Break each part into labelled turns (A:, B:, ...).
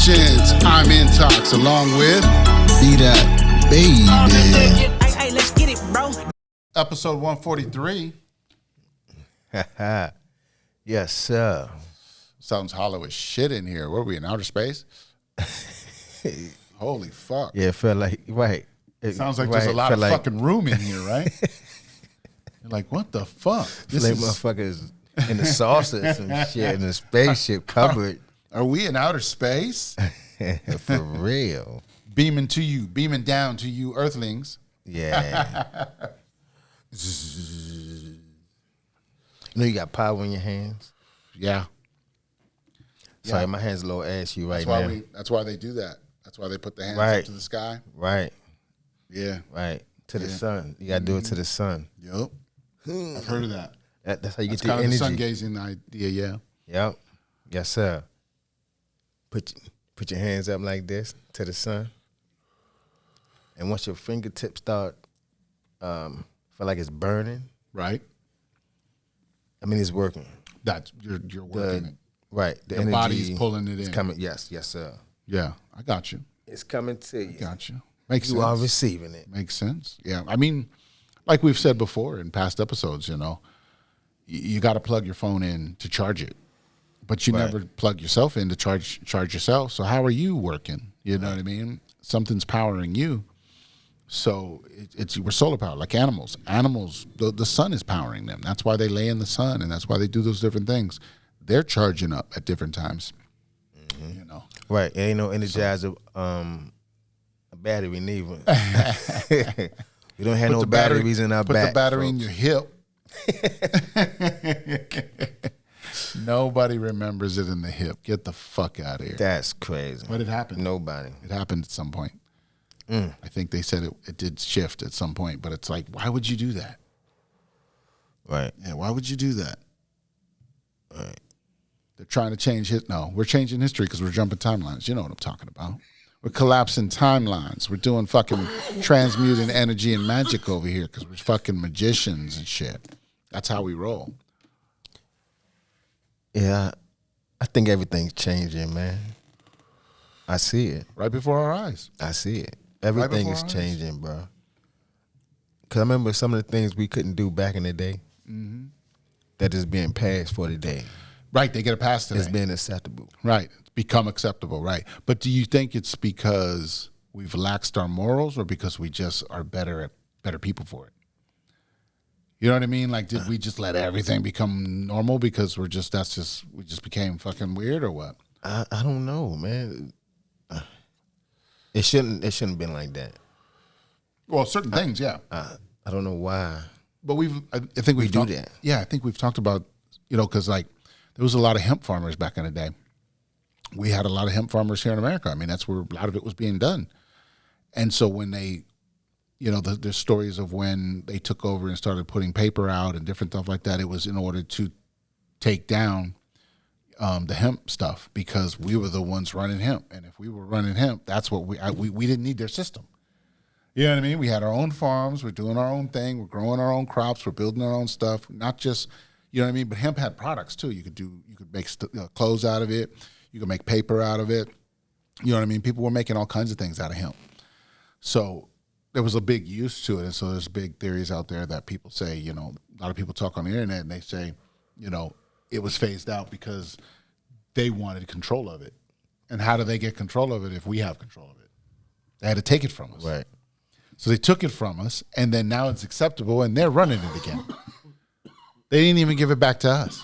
A: Congratulations, I'm Intox along with BDot, baby.
B: Hey, let's get it, bro.
A: Episode 143.
C: Yes, sir.
A: Sounds hollow as shit in here. What are we in outer space? Holy fuck.
C: Yeah, it felt like, right.
A: Sounds like there's a lot of fucking room in here, right? You're like, what the fuck?
C: This like motherfuckers in the saucers and shit in the spaceship cupboard.
A: Are we in outer space?
C: For real.
A: Beaming to you, beaming down to you earthlings.
C: Yeah. You know you got power in your hands?
A: Yeah.
C: Sorry,
A: Yeah.
C: my hand's a little ashy right now.
A: That's why they do that. That's why they put the hands up to the sky.
C: Right.
A: Yeah.
C: Right. To the sun. You got to do it to the sun.
A: Yep. I've heard of that.
C: That's how you
A: That's
C: get the
A: kind
C: energy.
A: of the sun gazing idea, yeah.
C: Yep. Yes, sir. Put your hands up like this to the sun. And once your fingertips start feel like it's burning.
A: Right.
C: I mean, it's working.
A: That's you're working it.
C: Right. The
A: Your body's pulling it in.
C: Coming. Yes, sir.
A: Yeah, I got you.
C: It's coming to you.
A: Got you. Makes sense.
C: You are receiving it.
A: Makes sense. Yeah. I mean, like we've said before in past episodes, you know, you got to plug your phone in to charge it. But you never plug yourself in to charge yourself. So how are you working? You know what I mean? Something's powering you. So we're solar powered, like animals. Animals, the sun is powering them. That's why they lay in the sun, and that's why they do those different things. They're charging up at different times. Mm-hmm. You know,
C: right? It ain't no Energizer a battery neither. We don't have no batteries in our back.
A: Put the battery
C: folks.
A: in your hip. Nobody remembers it in the hip. Get the fuck out of here.
C: That's crazy.
A: But it happened.
C: Nobody.
A: It happened at some point. I think they said it did shift at some point, but it's like, why would you do that?
C: Right.
A: Yeah, why would you do that?
C: Right.
A: They're trying to change we're changing history because we're jumping timelines. You know what I'm talking about. We're collapsing timelines. We're doing fucking transmuting energy and magic over here because we're fucking magicians and shit. That's how we roll.
C: Yeah, I think everything's changing, man. I see it.
A: Right before our eyes.
C: I see it. Everything is changing, bro. Because I remember some of the things we couldn't do back in the day that is being passed for today.
A: Right, they get a pass today.
C: It's being acceptable.
A: Right, it's become acceptable, right. But do you think it's because we've laxed our morals or because we just are better people for it? You know what I mean? Like, did we just let everything become normal because we just became fucking weird or what?
C: I don't know, man. It shouldn't have been like that.
A: Well, certain things, yeah.
C: I don't know why.
A: But I think we
C: do that.
A: Yeah, I think we've talked about, you know, because like there was a lot of hemp farmers back in the day. We had a lot of hemp farmers here in America. I mean, that's where a lot of it was being done. And so when they, you know, there's stories of when they took over and started putting paper out and different stuff like that, it was in order to take down the hemp stuff because we were the ones running hemp. And if we were running hemp, that's what we didn't need their system. You know what I mean? We had our own farms. We're doing our own thing. We're growing our own crops. We're building our own stuff. Not just, you know what I mean? But hemp had products too. You could make clothes out of it. You could make paper out of it. You know what I mean? People were making all kinds of things out of hemp. So there was a big use to it. And so there's big theories out there that people say, you know, a lot of people talk on the internet and they say, you know, it was phased out because they wanted control of it. And how do they get control of it if we have control of it? They had to take it from us.
C: Right.
A: So they took it from us, and then now it's acceptable, and they're running it again. They didn't even give it back to us.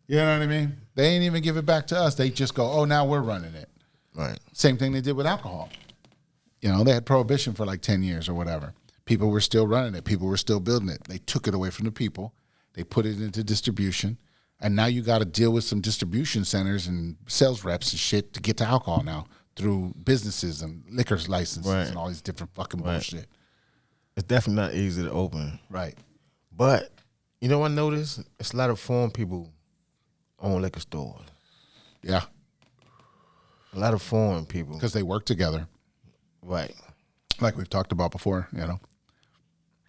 A: You know what I mean? They didn't even give it back to us. They just go, oh, now we're running it.
C: Right.
A: Same thing they did with alcohol. You know, they had prohibition for like 10 years or whatever. People were still running it. People were still building it. They took it away from the people. They put it into distribution, and now you got to deal with some distribution centers and sales reps and shit to get to alcohol now. Through businesses and liquor licenses and all these different fucking bullshit.
C: It's definitely not easy to open.
A: Right.
C: But, you know what I noticed? It's a lot of foreign people own liquor stores.
A: Yeah.
C: A lot of foreign people.
A: Because they work together.
C: Right.
A: Like we've talked about before, you know.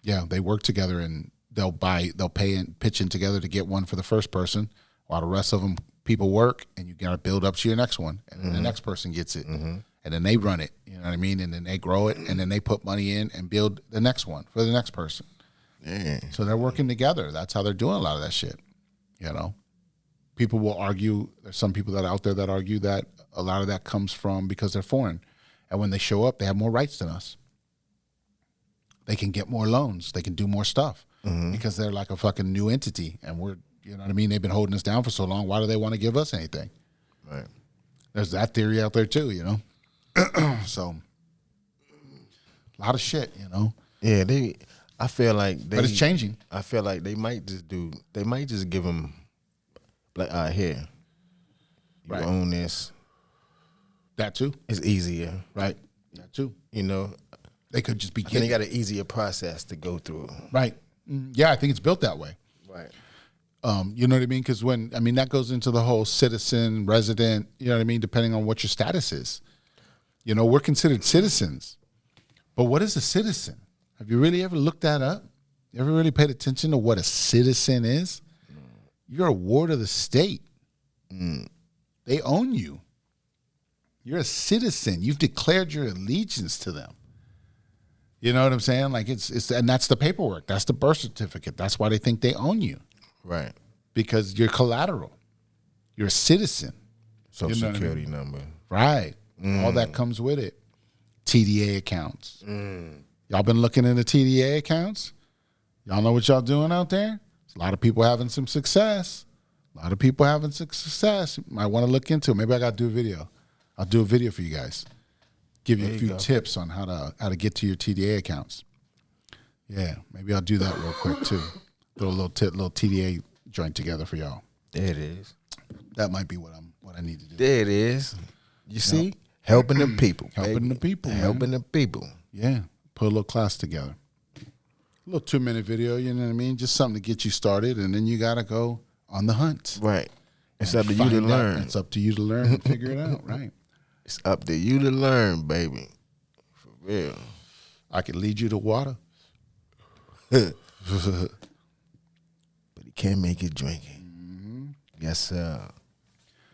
A: Yeah, they work together and they'll pay and pitch in together to get one for the first person while the rest of them people work, and you got to build up to your next one, and then the next person gets it, and then they run it. You know what I mean? And then they grow it, and then they put money in and build the next one for the next person.
C: Yeah.
A: So they're working together. That's how they're doing a lot of that shit. You know, people will argue. There's some people that are out there that argue that a lot of that comes from because they're foreign, and when they show up, they have more rights than us. They can get more loans. They can do more stuff because they're like a fucking new entity, and we're, you know what I mean? They've been holding us down for so long. Why do they want to give us anything?
C: Right.
A: There's that theory out there too, you know? So, a lot of shit, you know?
C: Yeah, I feel like
A: but it's changing.
C: I feel like they might just give them, like, here, you own this.
A: That too.
C: It's easier.
A: Right. That too.
C: You know?
A: They could just be
C: Then they got an easier process to go through.
A: Right. Yeah, I think it's built that way.
C: Right.
A: You know what I mean? Because that goes into the whole citizen, resident, you know what I mean? Depending on what your status is. You know, we're considered citizens. But what is a citizen? Have you really ever looked that up? You ever really paid attention to what a citizen is? You're a ward of the state. They own you. You're a citizen. You've declared your allegiance to them. You know what I'm saying? Like it's and that's the paperwork. That's the birth certificate. That's why they think they own you.
C: Right.
A: Because you're collateral. You're a citizen.
C: Social security number.
A: Right. All that comes with it. TDA accounts. Y'all been looking into TDA accounts? Y'all know what y'all doing out there? There's a lot of people having some success. A lot of people having success. You might want to look into it. Maybe I got to do a video. I'll do a video for you guys. Give you a few tips on how to get to your TDA accounts. Yeah, maybe I'll do that real quick too. Throw a little TDA joint together for y'all.
C: There it is.
A: That might be what I need to do.
C: There it is. You see, helping the people,
A: helping the people, man.
C: Helping the people.
A: Yeah, put a little class together. A little 2-minute video. You know what I mean? Just something to get you started, and then you gotta go on the hunt.
C: Right. It's up to you to learn.
A: It's up to you to learn and figure it out. Right.
C: It's up to you to learn, baby. For real.
A: I could lead you to water.
C: But he can't make it drinking. Yes, sir.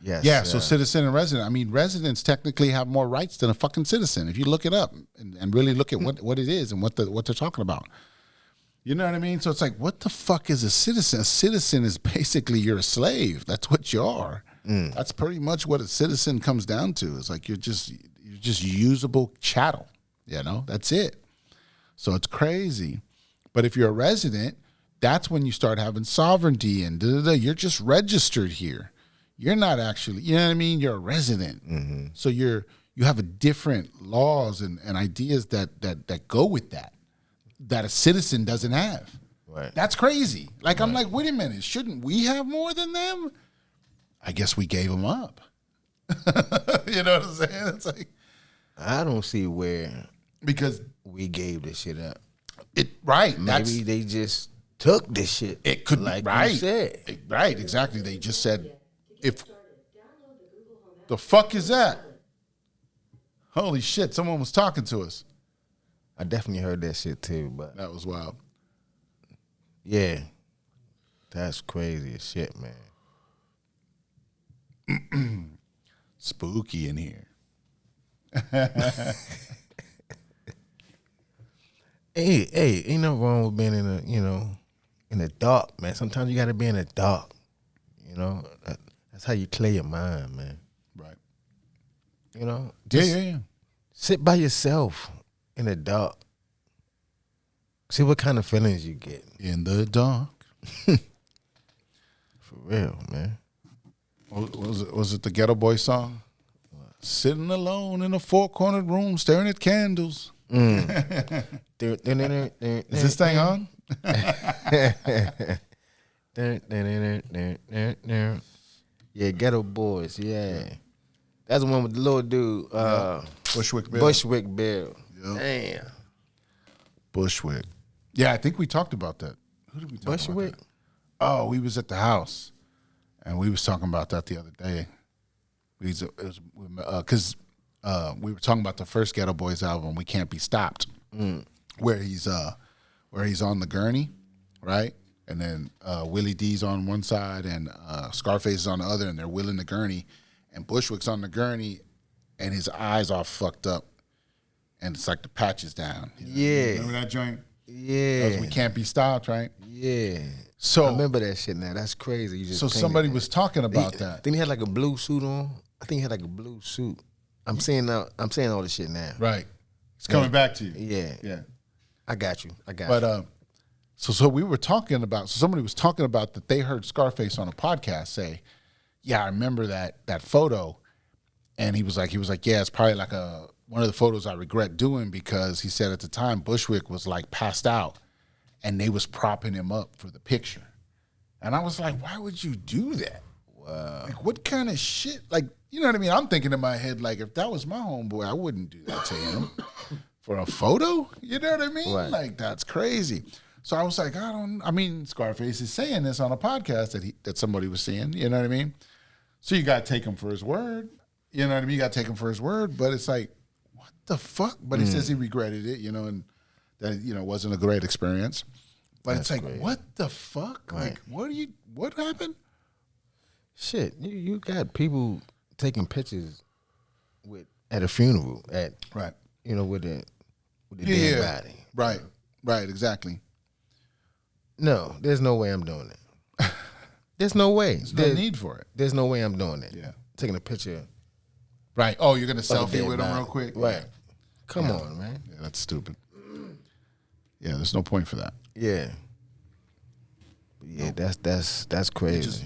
C: Yes.
A: Yeah, so citizen and resident. I mean, residents technically have more rights than a fucking citizen. If you look it up and really look at what it is and what they're talking about. You know what I mean? So it's like, what the fuck is a citizen? A citizen is basically you're a slave. That's what you are. That's pretty much what a citizen comes down to. It's like you're just usable chattel. You know, that's it. So it's crazy. But if you're a resident, that's when you start having sovereignty and you're just registered here. You're not actually, you know what I mean? You're a resident. So you have a different laws and ideas that go with that a citizen doesn't have.
C: Right.
A: That's crazy. Like, I'm like, wait a minute, shouldn't we have more than them? I guess we gave them up. You know what I'm saying? It's like,
C: I don't see where
A: because
C: we gave this shit up.
A: Right.
C: Maybe they just took this shit.
A: It could
C: like
A: right.
C: you said.
A: Right, exactly. They just said, if the fuck is that? Holy shit, someone was talking to us.
C: I definitely heard that shit too, but
A: that was wild.
C: Yeah. That's crazy as shit, man.
A: Spooky in here.
C: Hey, ain't no wrong with being in the dark, man. Sometimes you got to be in the dark. You know, that's how you clear your mind, man.
A: Right.
C: You know,
A: Yeah.
C: Sit by yourself in the dark. See what kind of feelings you get
A: in the dark.
C: For real, man.
A: Was it the Ghetto Boy song? Sitting alone in a 4-cornered room, staring at candles. Is this thing on?
C: Yeah, Ghetto Boys. Yeah, that's the one with the little dude.
A: Bushwick Bill.
C: Bushwick Bill.
A: Yep.
C: Damn.
A: Bushwick. Yeah, I think we talked about that. Who did we talk
C: Bushwick?
A: about that? Oh, we was at the house, and we was talking about that the other day. Because we were talking about the first Ghetto Boys album, "We Can't Be Stopped," where he's on the gurney, right? and then Willie D's on one side and Scarface is on the other, and they're wheeling the gurney, and Bushwick's on the gurney, and his eyes all fucked up, and it's like the patch is down. You know?
C: Yeah.
A: Remember that joint?
C: Yeah.
A: That was We Can't Be Stopped, right?
C: Yeah.
A: So
C: I remember that shit now. That's crazy. You just
A: so
C: painted
A: somebody
C: that.
A: was talking about that.
C: Then he had like a blue suit on. I think he had like a blue suit. I'm saying all this shit now.
A: Right. It's coming back to you.
C: Yeah.
A: Yeah.
C: I got you.
A: But so we were talking about, so somebody was talking about that they heard Scarface on a podcast say, yeah, I remember that photo. And he was like, yeah, it's probably like one of the photos I regret doing, because he said at the time Bushwick was like passed out and they was propping him up for the picture. And I was like, why would you do that? Wow. Like, what kind of shit? Like, you know what I mean? I'm thinking in my head, like, if that was my homeboy, I wouldn't do that to him for a photo. You know what I mean?
C: Right.
A: Like, that's crazy. So I was like, Scarface is saying this on a podcast that somebody was saying, you know what I mean? So you got to take him for his word. You know what I mean? You got to take him for his word. But it's like, what the fuck? But he says he regretted it, and that, wasn't a great experience. But
C: That's
A: it's like,
C: great.
A: what the fuck?
C: Right.
A: Like, what happened?
C: Shit, you got people taking pictures at a funeral
A: Right.
C: with the dead body.
A: Right, exactly.
C: No, there's no way I'm doing it. There's no way.
A: There's no need for it.
C: There's no way I'm doing it.
A: Yeah.
C: Taking a picture.
A: Right. Oh, you're going to
C: of a
A: selfie
C: dead
A: with him
C: body.
A: real quick?
C: Right.
A: Yeah.
C: Come on, man.
A: Yeah, that's stupid. Yeah, there's no point for that.
C: Yeah. Yeah, that's crazy.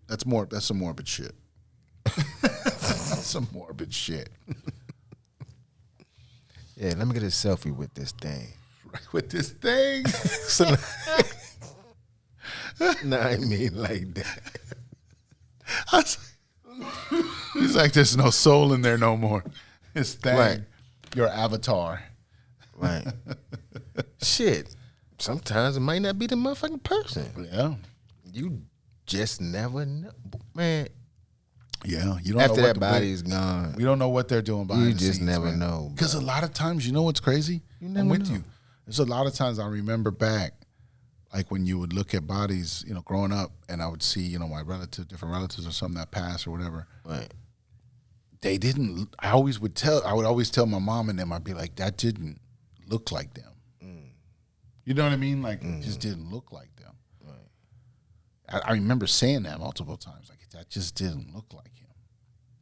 A: That's some morbid shit. That's some morbid shit.
C: Yeah, let me get a selfie with this thing.
A: Right, with this thing.
C: No, I mean like that.
A: He's like, there's no soul in there no more. This thing,
C: Right.
A: Your avatar.
C: Right. Shit. Sometimes it might not be the motherfucking person.
A: Yeah.
C: You just never know. Man,
A: Yeah. You don't
C: after
A: know
C: that body is gone,
A: we don't know what they're doing behind
C: you
A: the
C: just
A: scenes,
C: never
A: man.
C: know.
A: Because a lot of times, you know what's crazy?
C: never
A: I'm with
C: know.
A: you. There's a lot of times I remember back, like when you would look at bodies, growing up, and I would see, my different relatives or something that passed or whatever.
C: Right.
A: They didn't. I would always tell my mom and them. I'd be like, that didn't look like them. You know what I mean? Like, it just didn't look like them.
C: Right.
A: I remember saying that multiple times. Like, that just didn't look like him.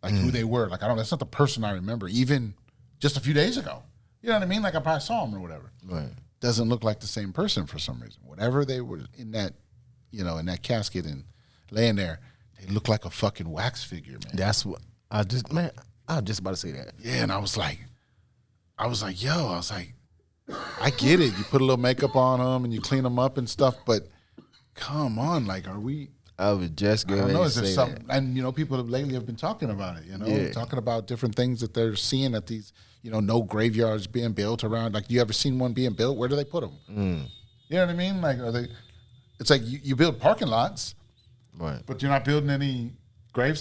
A: Like who they were. Like, that's not the person I remember, even just a few days ago. You know what I mean? Like, I probably saw him or whatever.
C: Right.
A: Doesn't look like the same person for some reason. Whatever they were in that, in that casket and laying there, they look like a fucking wax figure, man.
C: That's what I was just about to say that.
A: Yeah, and I was like, I get it. You put a little makeup on them and you clean them up and stuff, but come on, like, are we?
C: I was just
A: I
C: going
A: don't know.
C: to
A: Is there
C: say
A: something?
C: that.
A: And people lately have been talking about it.
C: Yeah.
A: Talking about different things that they're seeing at these. No graveyards being built around. Like, you ever seen one being built? Where do they put them? You know what I mean? Like, are they? It's like you build parking lots,
C: Right.
A: but you're not building any grave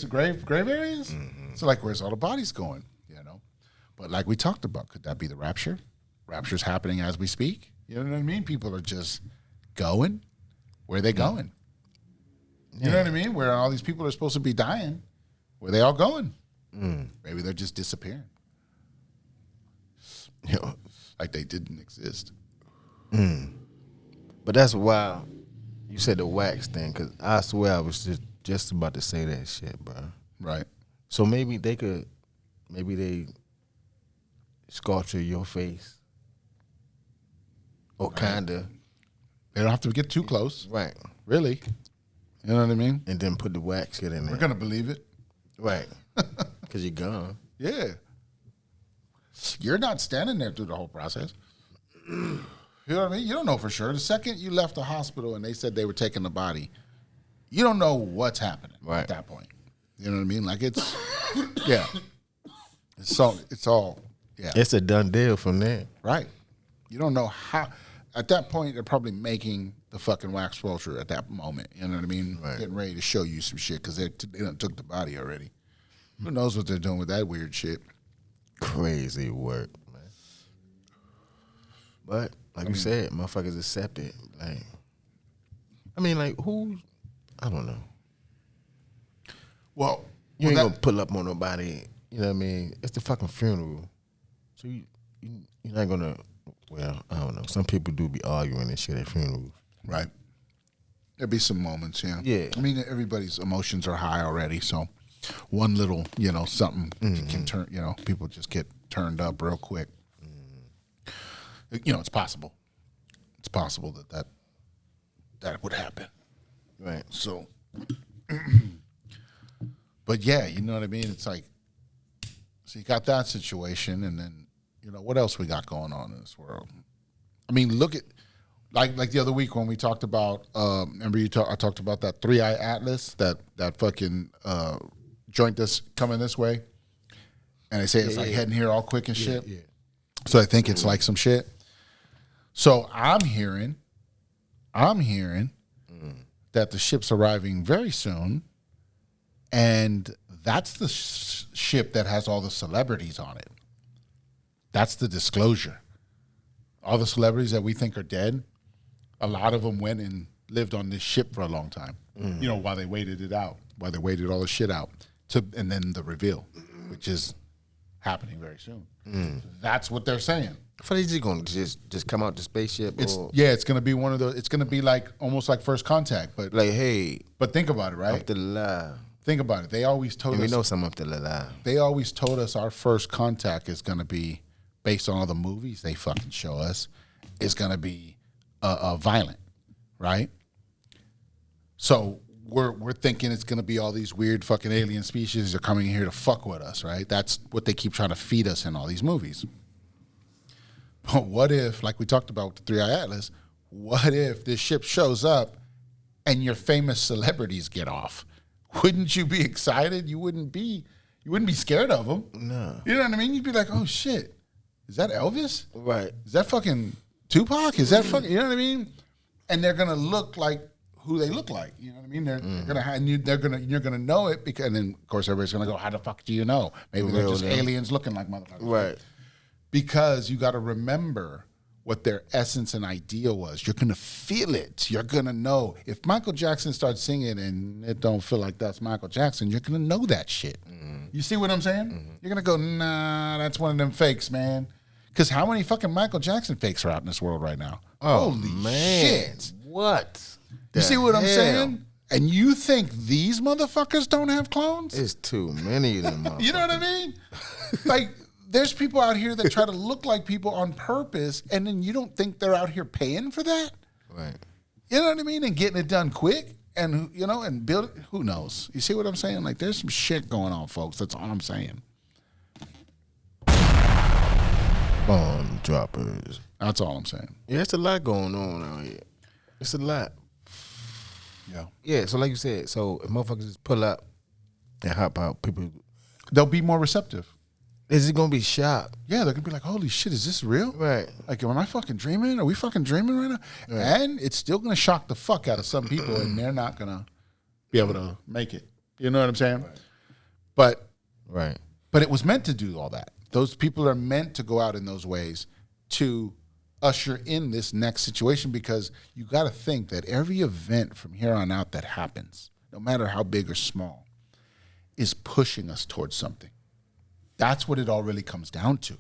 A: areas. So, like, where's all the bodies going? But like we talked about, could that be the rapture? Rapture's happening as we speak. You know what I mean? People are just going. Where are they going? You know what I mean? Where all these people are supposed to be dying, where are they all going? Maybe they're just disappearing. Like they didn't exist.
C: But that's why you said the wax thing, because I swear I was just about to say that shit, bro.
A: Right.
C: So maybe they sculpture your face. Or kinda.
A: They don't have to get too close.
C: Right.
A: Really. You know what I mean?
C: And then put the wax shit in there.
A: We're going to believe it.
C: Right. Because you're gone.
A: Yeah. You're not standing there through the whole process. You know what I mean? You don't know for sure. The second you left the hospital and they said they were taking the body, you don't know what's happening at that point. You know what I mean? Like, it's, yeah. It's all, yeah.
C: It's a done deal from there.
A: Right. You don't know how. At that point, they're probably making the fucking wax sculpture at that moment. You know what I mean?
C: Right.
A: Getting ready to show you some shit because they done took the body already. Who knows what they're doing with that weird shit?
C: Crazy work, man. But like you said, motherfuckers accept it. Like, I mean, like, who? I don't know.
A: Well,
C: You ain't gonna pull up on nobody. You know what I mean? It's the fucking funeral. So you're not gonna. Well, I don't know. Some people do be arguing and shit at funerals.
A: right. There'll be some moments, yeah.
C: Yeah.
A: I mean, everybody's emotions are high already, so one little, something can turn, people just get turned up real quick. It's possible. It's possible that would happen.
C: Right.
A: So, but yeah, you know what I mean? It's like, so you got that situation, and then, what else we got going on in this world? I mean, look at, like the other week when we talked about, remember I talked about that 3-eye atlas, that fucking joint that's coming this way, and they say it's heading here all quick and shit. Yeah. So I think it's like some shit. So I'm hearing that the ship's arriving very soon, and that's the ship that has all the celebrities on it. That's the disclosure. All the celebrities that we think are dead, a lot of them went and lived on this ship for a long time. While they waited it out, while they waited all the shit out, and then the reveal, which is happening very soon. That's what they're saying.
C: I thought he's just gonna just come out the spaceship.
A: It's gonna be one of those. It's gonna be like almost like First Contact, but
C: like, hey,
A: but think about it, right?
C: up to the lie.
A: Think about it. They always told us.
C: We know some up to the lie.
A: They always told us our First Contact is gonna be based on all the movies they fucking show us. Is gonna be violent, right? So we're thinking it's gonna be all these weird fucking alien species are coming here to fuck with us, right? That's what they keep trying to feed us in all these movies. But what if, like we talked about with the 3-eye atlas, what if this ship shows up and your famous celebrities get off? Wouldn't you be excited? You wouldn't be scared of them.
C: No.
A: You know what I mean? You'd be like, oh shit, is that Elvis?
C: Right.
A: Is that fucking Tupac? Is that fucking, you know what I mean? And they're gonna look like who they look like. You know what I mean? You're gonna know it because, and then of course everybody's gonna go, how the fuck do you know? Maybe they're just aliens looking like motherfuckers.
C: Right.
A: Because you got to remember what their essence and idea was. You're going to feel it. You're going to know. If Michael Jackson starts singing and it don't feel like that's Michael Jackson, you're going to know that shit. You see what I'm saying? You're going to go, nah, that's one of them fakes, man. Because how many fucking Michael Jackson fakes are out in this world right now?
C: Oh,
A: holy
C: man.
A: shit.
C: What?
A: You see what I'm saying? And you think these motherfuckers don't have clones?
C: It's too many of them motherfuckers.
A: You know what I mean? Like, there's people out here that try to look like people on purpose, and then you don't think they're out here paying for that?
C: Right.
A: You know what I mean? And getting it done quick, and and build it. Who knows? You see what I'm saying? Like, there's some shit going on, folks. That's all I'm saying.
C: Bomb droppers.
A: That's all I'm saying.
C: Yeah, it's a lot going on out here. It's a lot.
A: Yeah.
C: Yeah, so like you said, so if motherfuckers just pull up and hop out, people,
A: They'll be more receptive.
C: is it gonna be shocked?
A: Yeah, they're gonna be like, holy shit, is this real?
C: Right.
A: Like, am I fucking dreaming? Are we fucking dreaming right now? Right. And it's still gonna shock the fuck out of some people, and they're not gonna be able to make it. You know what I'm saying? Right. But it was meant to do all that. Those people are meant to go out in those ways to usher in this next situation, because you got to think that every event from here on out that happens, no matter how big or small, is pushing us towards something. That's what it all really comes down to,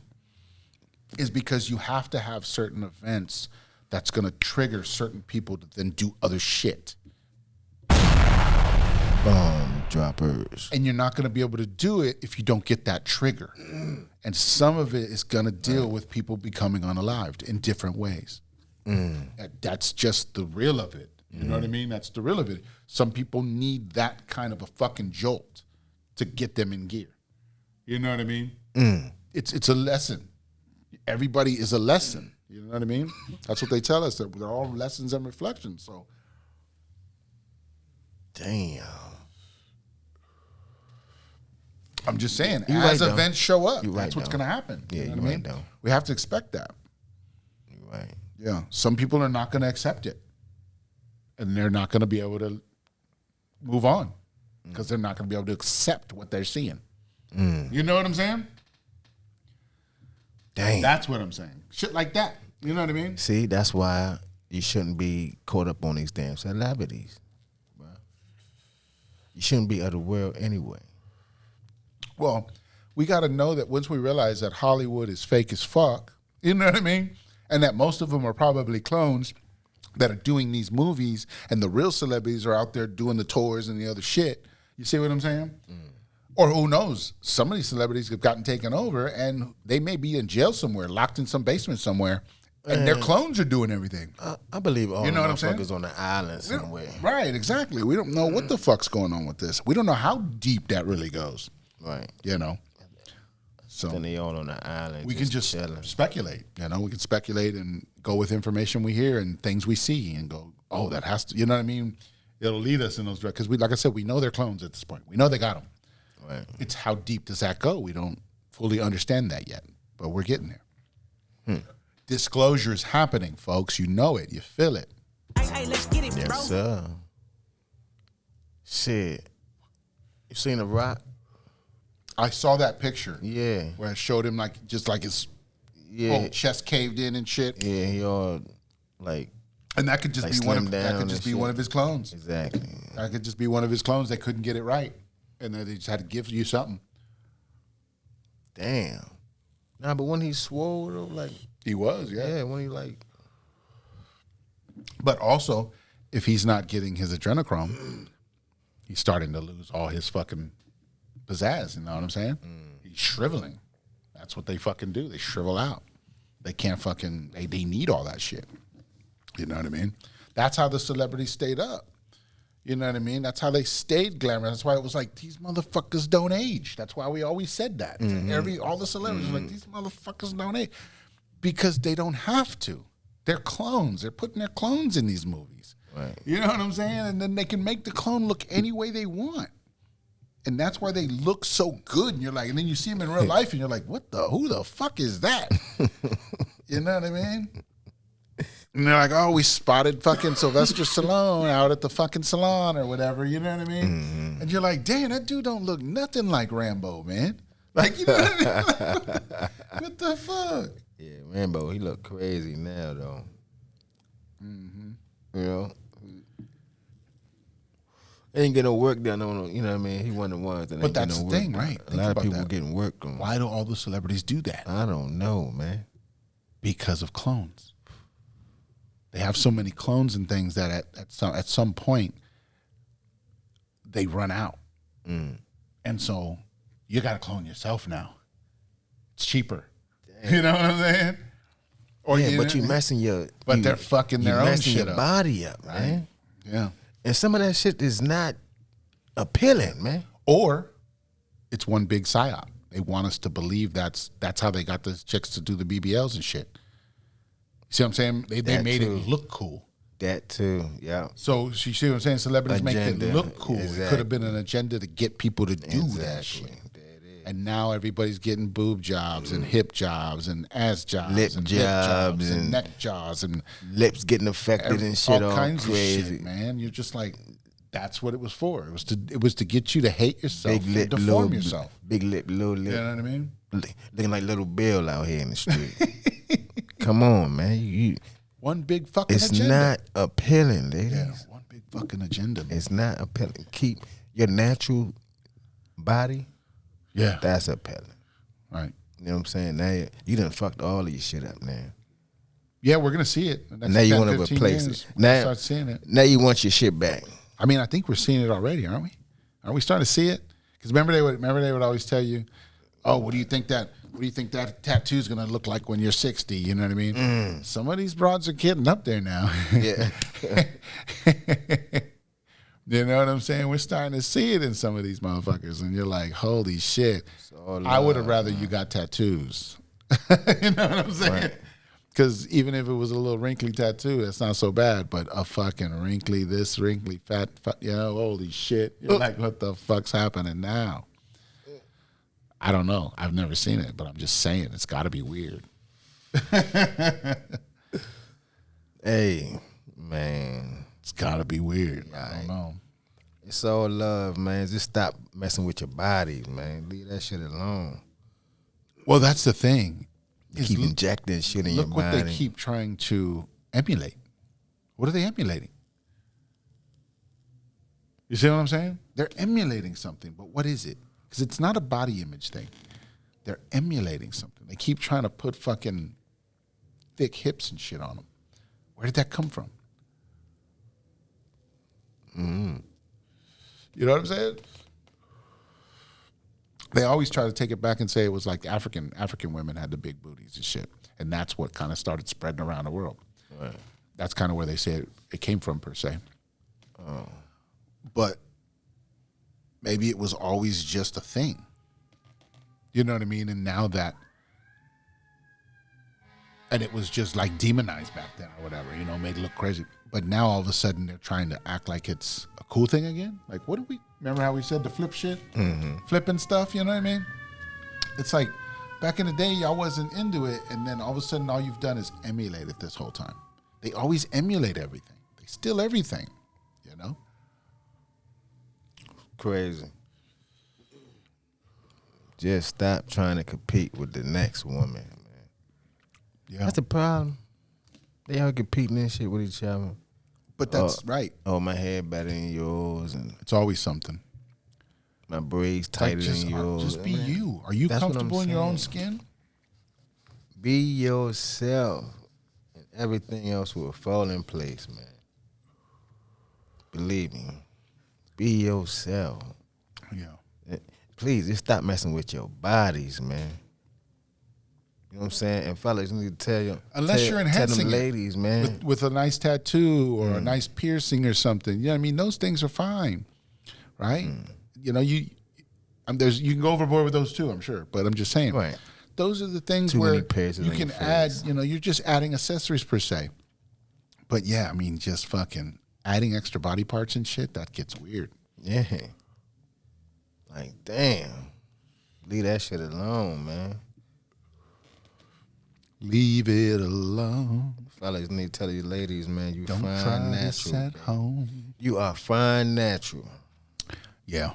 A: is because you have to have certain events that's going to trigger certain people to then do other shit.
C: Bomb droppers.
A: And you're not going to be able to do it if you don't get that trigger. And some of it is going to deal with people becoming unalived in different ways. That's just the real of it. You know what I mean? That's the real of it. Some people need that kind of a fucking jolt to get them in gear. You know what I mean? It's a lesson. Everybody is a lesson. You know what I mean? That's what they tell us. They're all lessons and reflections. So,
C: damn.
A: I'm just saying,
C: You
A: as
C: right,
A: events show up,
C: You right,
A: that's what's
C: though.
A: going to happen.
C: Yeah,
A: you know
C: you
A: what I
C: right,
A: mean?
C: though.
A: We have to expect that.
C: You're right.
A: Yeah. Some people are not going to accept it. And they're not going to be able to move on because they're not going to be able to accept what they're seeing. You know what I'm saying?
C: Dang.
A: That's what I'm saying. Shit like that. You know what I mean?
C: See, that's why you shouldn't be caught up on these damn celebrities, bro. You shouldn't be of the world anyway.
A: Well, we got to know that once we realize that Hollywood is fake as fuck, you know what I mean? And that most of them are probably clones that are doing these movies, and the real celebrities are out there doing the tours and the other shit. You see what I'm saying? Or who knows? Some of these celebrities have gotten taken over, and they may be in jail somewhere, locked in some basement somewhere, and their clones are doing everything.
C: I believe all
A: You know
C: the
A: what I'm saying?
C: motherfuckers on the island somewhere.
A: Right, exactly. We don't know what the fuck's going on with this. We don't know how deep that really goes.
C: Right.
A: You know? So
C: Then they all on the island.
A: we can just
C: chilling.
A: speculate. You know, we can speculate and go with information we hear and things we see and go, oh, that has to, you know what I mean? It'll lead us in those directions. Because like I said, we know they're clones at this point. We know they got them.
C: Right.
A: It's how deep does that go? We don't fully understand that yet, but we're getting there. Disclosure is happening, folks. You know it. You feel it.
B: Hey, let's get it, bro.
C: Yes, sir. Shit. You seen The Rock?
A: I saw that picture
C: Yeah.
A: where it showed him like just like his whole chest caved in and shit.
C: Yeah, he all like
A: And that could just
C: Like
A: be one of
C: slimmed
A: that
C: down
A: could just
C: and
A: be
C: shit.
A: one of his clones.
C: exactly.
A: That could just be one of his clones. They couldn't get it right, and then they just had to give you something.
C: Damn. Nah, but when he swole though, like
A: He was,
C: yeah, when he like
A: But also, if he's not getting his adrenochrome, he's starting to lose all his fucking pizzazz. You know what I'm saying? He's shriveling. That's what they fucking do. They shrivel out. They can't fucking. They need all that shit. You know what I mean? That's how the celebrities stayed up. You know what I mean? That's how they stayed glamorous. That's why it was like these motherfuckers don't age. That's why we always said that. All the celebrities were like these motherfuckers don't age because they don't have to. They're clones. They're putting their clones in these movies.
C: Right.
A: You know what I'm saying? And then they can make the clone look any way they want. And that's why they look so good. And you're like, and then you see them in real life and you're like, who the fuck is that? You know what I mean? And they're like, oh, we spotted fucking Sylvester Stallone out at the fucking salon or whatever. You know what I mean? And you're like, damn, that dude don't look nothing like Rambo, man. Like, you know what I mean? What the fuck?
C: yeah, Rambo, he look crazy now though. You know? He ain't get no work done on, you know what I mean? He one of the ones that ain't
A: But
C: get
A: that's
C: no
A: the
C: work
A: thing,
C: done.
A: right?
C: A
A: Think
C: lot of
A: about
C: people
A: that.
C: getting work on.
A: Why do all the celebrities do that?
C: I don't know, man.
A: Because of clones. They have so many clones and things that at some point they run out. And so you got to clone yourself now. It's cheaper. You know what I'm saying? Or
C: Yeah, but you messing your
A: But they're fucking their
C: you
A: own
C: messing
A: shit
C: your
A: up.
C: body up, man.
A: Yeah.
C: And some of that shit is not appealing, man.
A: Or it's one big psyop. They want us to believe that's how they got the chicks to do the BBLs and shit. You see what I'm saying? They
C: That
A: made
C: too.
A: it look cool.
C: That too, yeah.
A: So you see what I'm saying? Celebrities make it
C: Agenda.
A: look cool. It could
C: Exactly.
A: have been an agenda to get people to do that shit.
C: There it is.
A: And now everybody's getting boob jobs and hip jobs and ass jobs
C: Lip
A: and
C: jobs
A: and
C: and
A: neck jobs and
C: Lips getting affected and shit all
A: kinds
C: crazy.
A: of shit, man. You're just like, that's what it was for. It was to get you to hate yourself
C: Big lip,
A: and deform
C: little,
A: yourself.
C: big lip, little lip.
A: You know what I mean?
C: Looking like little Bill out here in the street. Come on, man.
A: One big fucking
C: It's
A: agenda.
C: not appealing, ladies.
A: Yeah, one big fucking agenda. Man.
C: It's not appealing. Keep your natural body.
A: Yeah.
C: That's appealing.
A: Right.
C: You know what I'm saying? Now you done fucked all of your shit up now.
A: Yeah, we're gonna see it. The next
C: Now you
A: 10,
C: want to
A: 15
C: replace
A: years,
C: it.
A: we'll
C: Now,
A: start seeing it.
C: now you want your shit back.
A: I mean, I think we're seeing it already, aren't we? Aren't we starting to see it? Because remember they would always tell you, oh, what do you think that tattoo is gonna look like when you're 60? You know what I mean? Some of these broads are getting up there now.
C: Yeah.
A: You know what I'm saying? We're starting to see it in some of these motherfuckers, and you're like, holy shit!
C: all
A: I would have rather you got tattoos. You know what I'm saying? Because even if it was a little wrinkly tattoo, that's not so bad. But a fucking wrinkly, this wrinkly, fat, you know, holy shit! You're like, what the fuck's happening now? I don't know. I've never seen it, but I'm just saying it's got to be weird.
C: Hey, man.
A: It's got to be weird. I don't know.
C: It's all love, man. Just stop messing with your bodies, man. Leave that shit alone.
A: Well, that's the thing.
C: Keep injecting shit in your
A: Look
C: body.
A: what they keep trying to emulate. What are they emulating? You see what I'm saying? They're emulating something, but what is it? Because it's not a body image thing. They're emulating something. They keep trying to put fucking thick hips and shit on them. Where did that come from? You know what I'm saying? They always try to take it back and say it was like African women had the big booties and shit. And that's what kind of started spreading around the world.
C: Right.
A: That's kind of where they say it came from, per se. Oh. But maybe it was always just a thing. You know what I mean? And now that, and it was just like demonized back then or whatever, you know, made it look crazy. But now all of a sudden they're trying to act like it's a cool thing again. Like, what did we, remember how we said the flip shit? Mm-hmm. Flipping stuff, you know what I mean? It's like, back in the day, y'all wasn't into it, and then all of a sudden all you've done is emulate it this whole time. They always emulate everything. They steal everything, you know?
C: Crazy. Just stop trying to compete with the next woman, man. Yeah. That's the problem. They all competing and shit with each other.
A: But that's right.
C: Oh, my hair better than yours, and
A: it's always something.
C: My braids tighter than yours.
A: Just be you. Are you comfortable in your own skin?
C: Be yourself, and everything else will fall in place, man. Believe me. Be yourself.
A: Yeah.
C: Please, just stop messing with your bodies, man. You know what I'm saying? And fellas, you need to tell you.
A: Unless you're enhancing
C: them ladies, man.
A: With a nice tattoo or a nice piercing or something. You know what I mean? Those things are fine, right? You know, you can go overboard with those too, I'm sure. But I'm just saying.
C: Right.
A: Those are the things where you can add, you know, you're just adding accessories per se. But yeah, I mean, just fucking adding extra body parts and shit, that gets weird.
C: Yeah. Like, damn. Leave that shit alone, man.
A: Leave it alone.
C: Fellas need to tell you ladies, man, you
A: Don't
C: fine
A: try
C: natural.
A: this at home.
C: You are fine natural.
A: Yeah.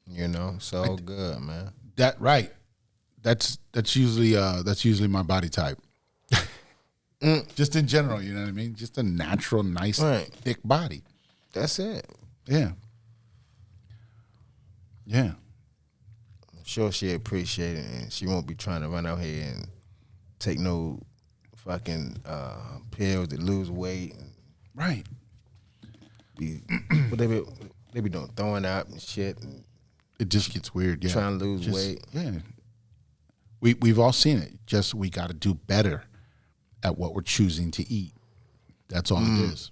C: You know, it's all good, man.
A: That right. That's usually my body type. Just in general, you know what I mean? Just a natural, nice, thick body.
C: That's it.
A: Yeah. Yeah.
C: I'm sure she appreciate it, and she won't be trying to run out here and take no fucking pills to lose weight.
A: Right.
C: But they be doing throwing out and shit. And
A: it just gets weird. Yeah.
C: Trying to lose weight.
A: Yeah. We've all seen it. Just we got to do better at what we're choosing to eat. That's all it is.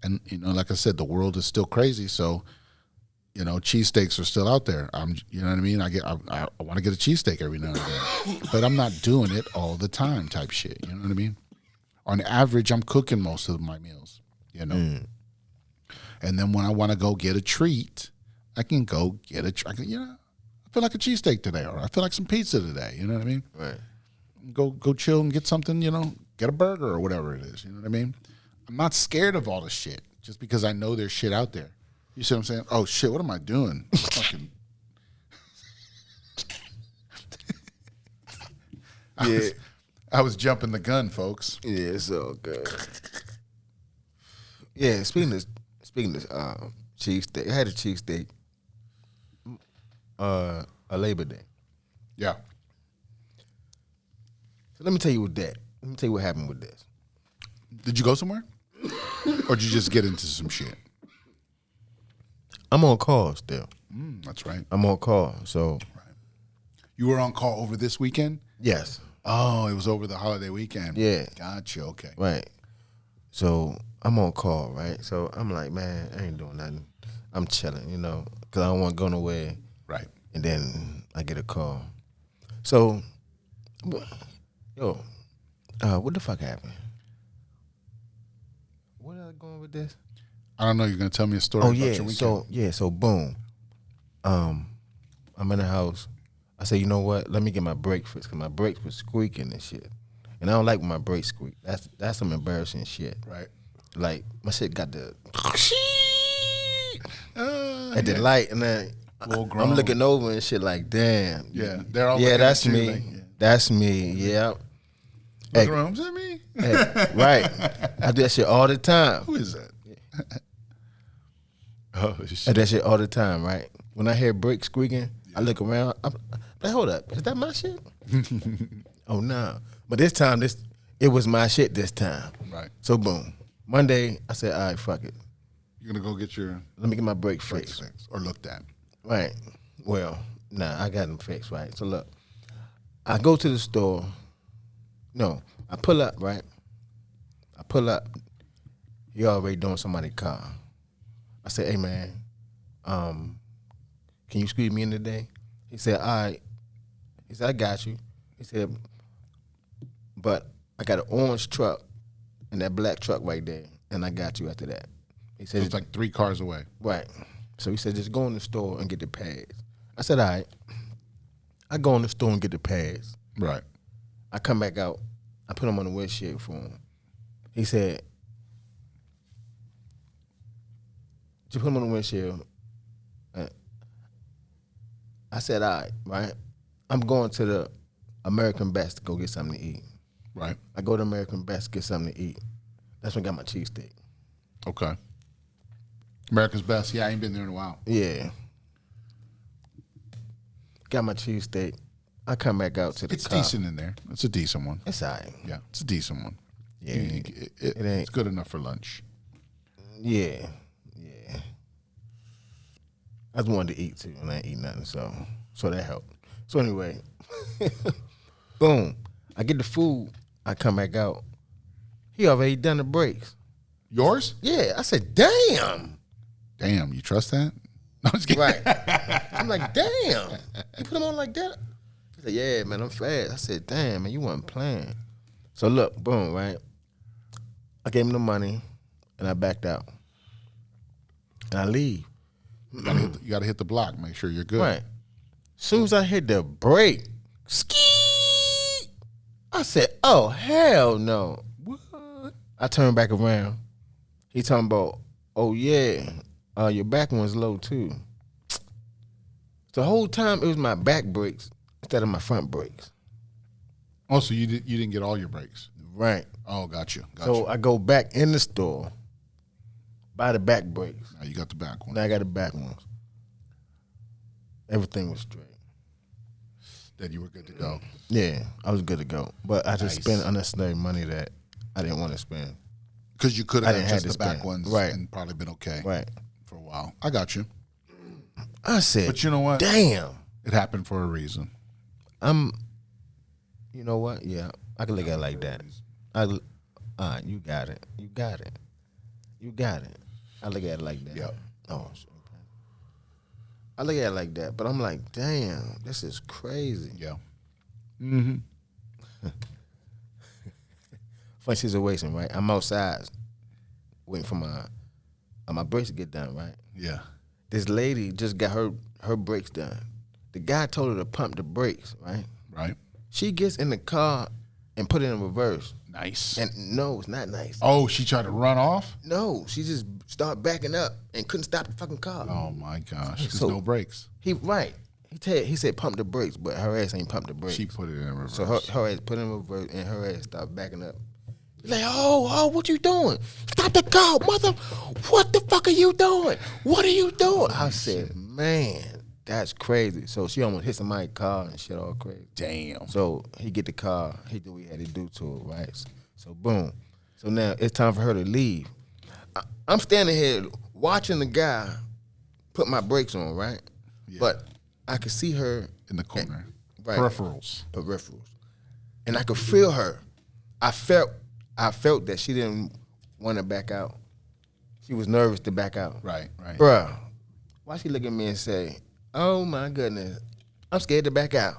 A: And you know, like I said, the world is still crazy. So, you know, cheesesteaks are still out there. You know what I mean? I want to get a cheesesteak every now and then, but I'm not doing it all the time. Type shit. You know what I mean? On average, I'm cooking most of my meals. You know, and then when I want to go get a treat, I can go get you know, I feel like a cheesesteak today, or I feel like some pizza today. You know what I mean?
C: Right.
A: Go chill and get something. You know, get a burger or whatever it is. You know what I mean? I'm not scared of all the shit just because I know there's shit out there. You see what I'm saying? Oh shit! What am I doing? Fucking. I was jumping the gun, folks.
C: Yeah, it's all good. Yeah, speaking of cheesesteak, I had a cheesesteak a Labor Day.
A: Yeah.
C: So let me tell you what happened with this.
A: Did you go somewhere? Or did you just get into some shit?
C: I'm on call still.
A: That's right.
C: I'm on call, so.
A: Right. You were on call over this weekend?
C: Yes.
A: Oh, it was over the holiday weekend.
C: Yeah.
A: Gotcha, okay.
C: Right. So I'm on call, right? So I'm like, man, I ain't doing nothing. I'm chilling, you know, because I don't want to go nowhere.
A: Right.
C: And then I get a call. So, yo, what the fuck happened? Where are I going with this?
A: I don't know. You're going to tell me a story about your weekend?
C: So boom. I'm in the house. I say, you know what? Let me get my brake fixed because my brakes was squeaking and shit. And I don't like when my brakes squeak. That's some embarrassing shit.
A: Right.
C: Like, my shit got the at the light, and then I'm looking over and shit like, damn.
A: Yeah, they're all
C: that's
A: at you
C: me.
A: like,
C: That's me, yeah.
A: Look around, is that me?
C: Hey, right. I do that shit all the time.
A: Who is that? Oh,
C: I do
A: shit.
C: that shit all the time, right? When I hear brakes squeaking, I look around. I'm like, hold up, is that my shit? Oh no! But this time, it was my shit this time.
A: Right.
C: So boom, Monday, I said, all right, fuck it.
A: You're gonna go get your
C: Let me get my brake
A: brakes
C: fixed.
A: fixed or looked at.
C: Right. Well, nah, I got them fixed, right? So look, I go to the store. No, I pull up, right? I pull up. He already doing somebody's car. I said, hey, man, can you squeeze me in today? He said, all right. He said, I got you. He said, but I got an orange truck and that black truck right there, and I got you after that. He said,
A: It's like 3 cars away.
C: right. So he said, just go in the store and get the pads. I said, all right. I go in the store and get the pads.
A: Right.
C: I come back out. I put them on the windshield for him. He said, you put them on the windshield. I said, all right. I'm going to the American Best to go get something to eat.
A: Right.
C: I go to American Best to get something to eat. That's when I got my cheesesteak.
A: Okay. America's Best. Yeah, I ain't been there in a while.
C: Yeah. Got my cheesesteak. I come back out to the
A: It's
C: car.
A: decent in there. It's a decent one.
C: It's all right.
A: Yeah, it's a decent one.
C: Yeah.
A: It ain't. It's good enough for lunch.
C: Yeah. I just wanted to eat too, and I ain't eat nothing, so that helped. So anyway, boom. I get the food. I come back out. He already done the brakes.
A: Yours?
C: Yeah. I said, damn.
A: Damn, you trust that? No, I'm just kidding.
C: Right. I'm like, damn. You put them on like that? He said, yeah, man, I'm fast. I said, damn, man, you wasn't playing. So look, boom, right? I gave him the money, and I backed out. And I leave.
A: You gotta hit the block. Make sure you're good.
C: Right. Soon as I hit the brake, ski, I said, oh, hell no. What? I turned back around. He talking about, oh, yeah, your back one's low, too. The whole time, it was my back brakes instead of my front brakes.
A: Oh, so you didn't get all your brakes?
C: Right.
A: Oh, got you.
C: So I go back in the store, buy the back brakes.
A: Now you got the back one.
C: Now I got the back ones. Everything was straight.
A: Then you were good to go.
C: Yeah, I was good to go. But I just
A: Nice.
C: spent unnecessary money that I didn't want to spend.
A: Because you could
C: I
A: have
C: didn't
A: had just
C: have
A: the
C: to
A: back
C: spend.
A: ones
C: Right.
A: and probably been okay
C: Right.
A: for a while. I got you.
C: I said,
A: But you know what?
C: damn.
A: It happened for a reason.
C: You know what? Yeah, I can look at it like that. You got it. You got it. You got it. I look at it like that.
A: Yep.
C: Oh, shit. I look at it like that, but I'm like, damn, this is crazy.
A: Yeah. Mm-hmm.
C: Funny situation, right? I'm outside waiting for my brakes to get done, right?
A: Yeah.
C: This lady just got her brakes done. The guy told her to pump the brakes, right?
A: Right.
C: She gets in the car and put it in reverse.
A: Nice.
C: And no, it's not nice.
A: Oh, she tried to run off?
C: No, she just started backing up and couldn't stop the fucking car.
A: Oh, my gosh. There's
C: So-
A: no brakes.
C: He said pump the brakes, but her ass ain't pumped the brakes.
A: She put it in reverse.
C: So her ass put in reverse and her ass started backing up. Like, oh, what you doing? Stop the car, mother. What the fuck are you doing? What are you doing? I said, man, that's crazy. So she almost hit somebody's car and shit all crazy.
A: Damn.
C: So he get the car. He did what he had to do to her, right? So boom. So now it's time for her to leave. I'm standing here watching the guy put my brakes on, right?
A: Yeah.
C: But I could see her
A: In the corner.
C: Right.
A: Peripherals.
C: And I could feel her. I felt that she didn't want to back out. She was nervous to back out.
A: Right.
C: Bruh, why she look at me and say, oh my goodness, I'm scared to back out.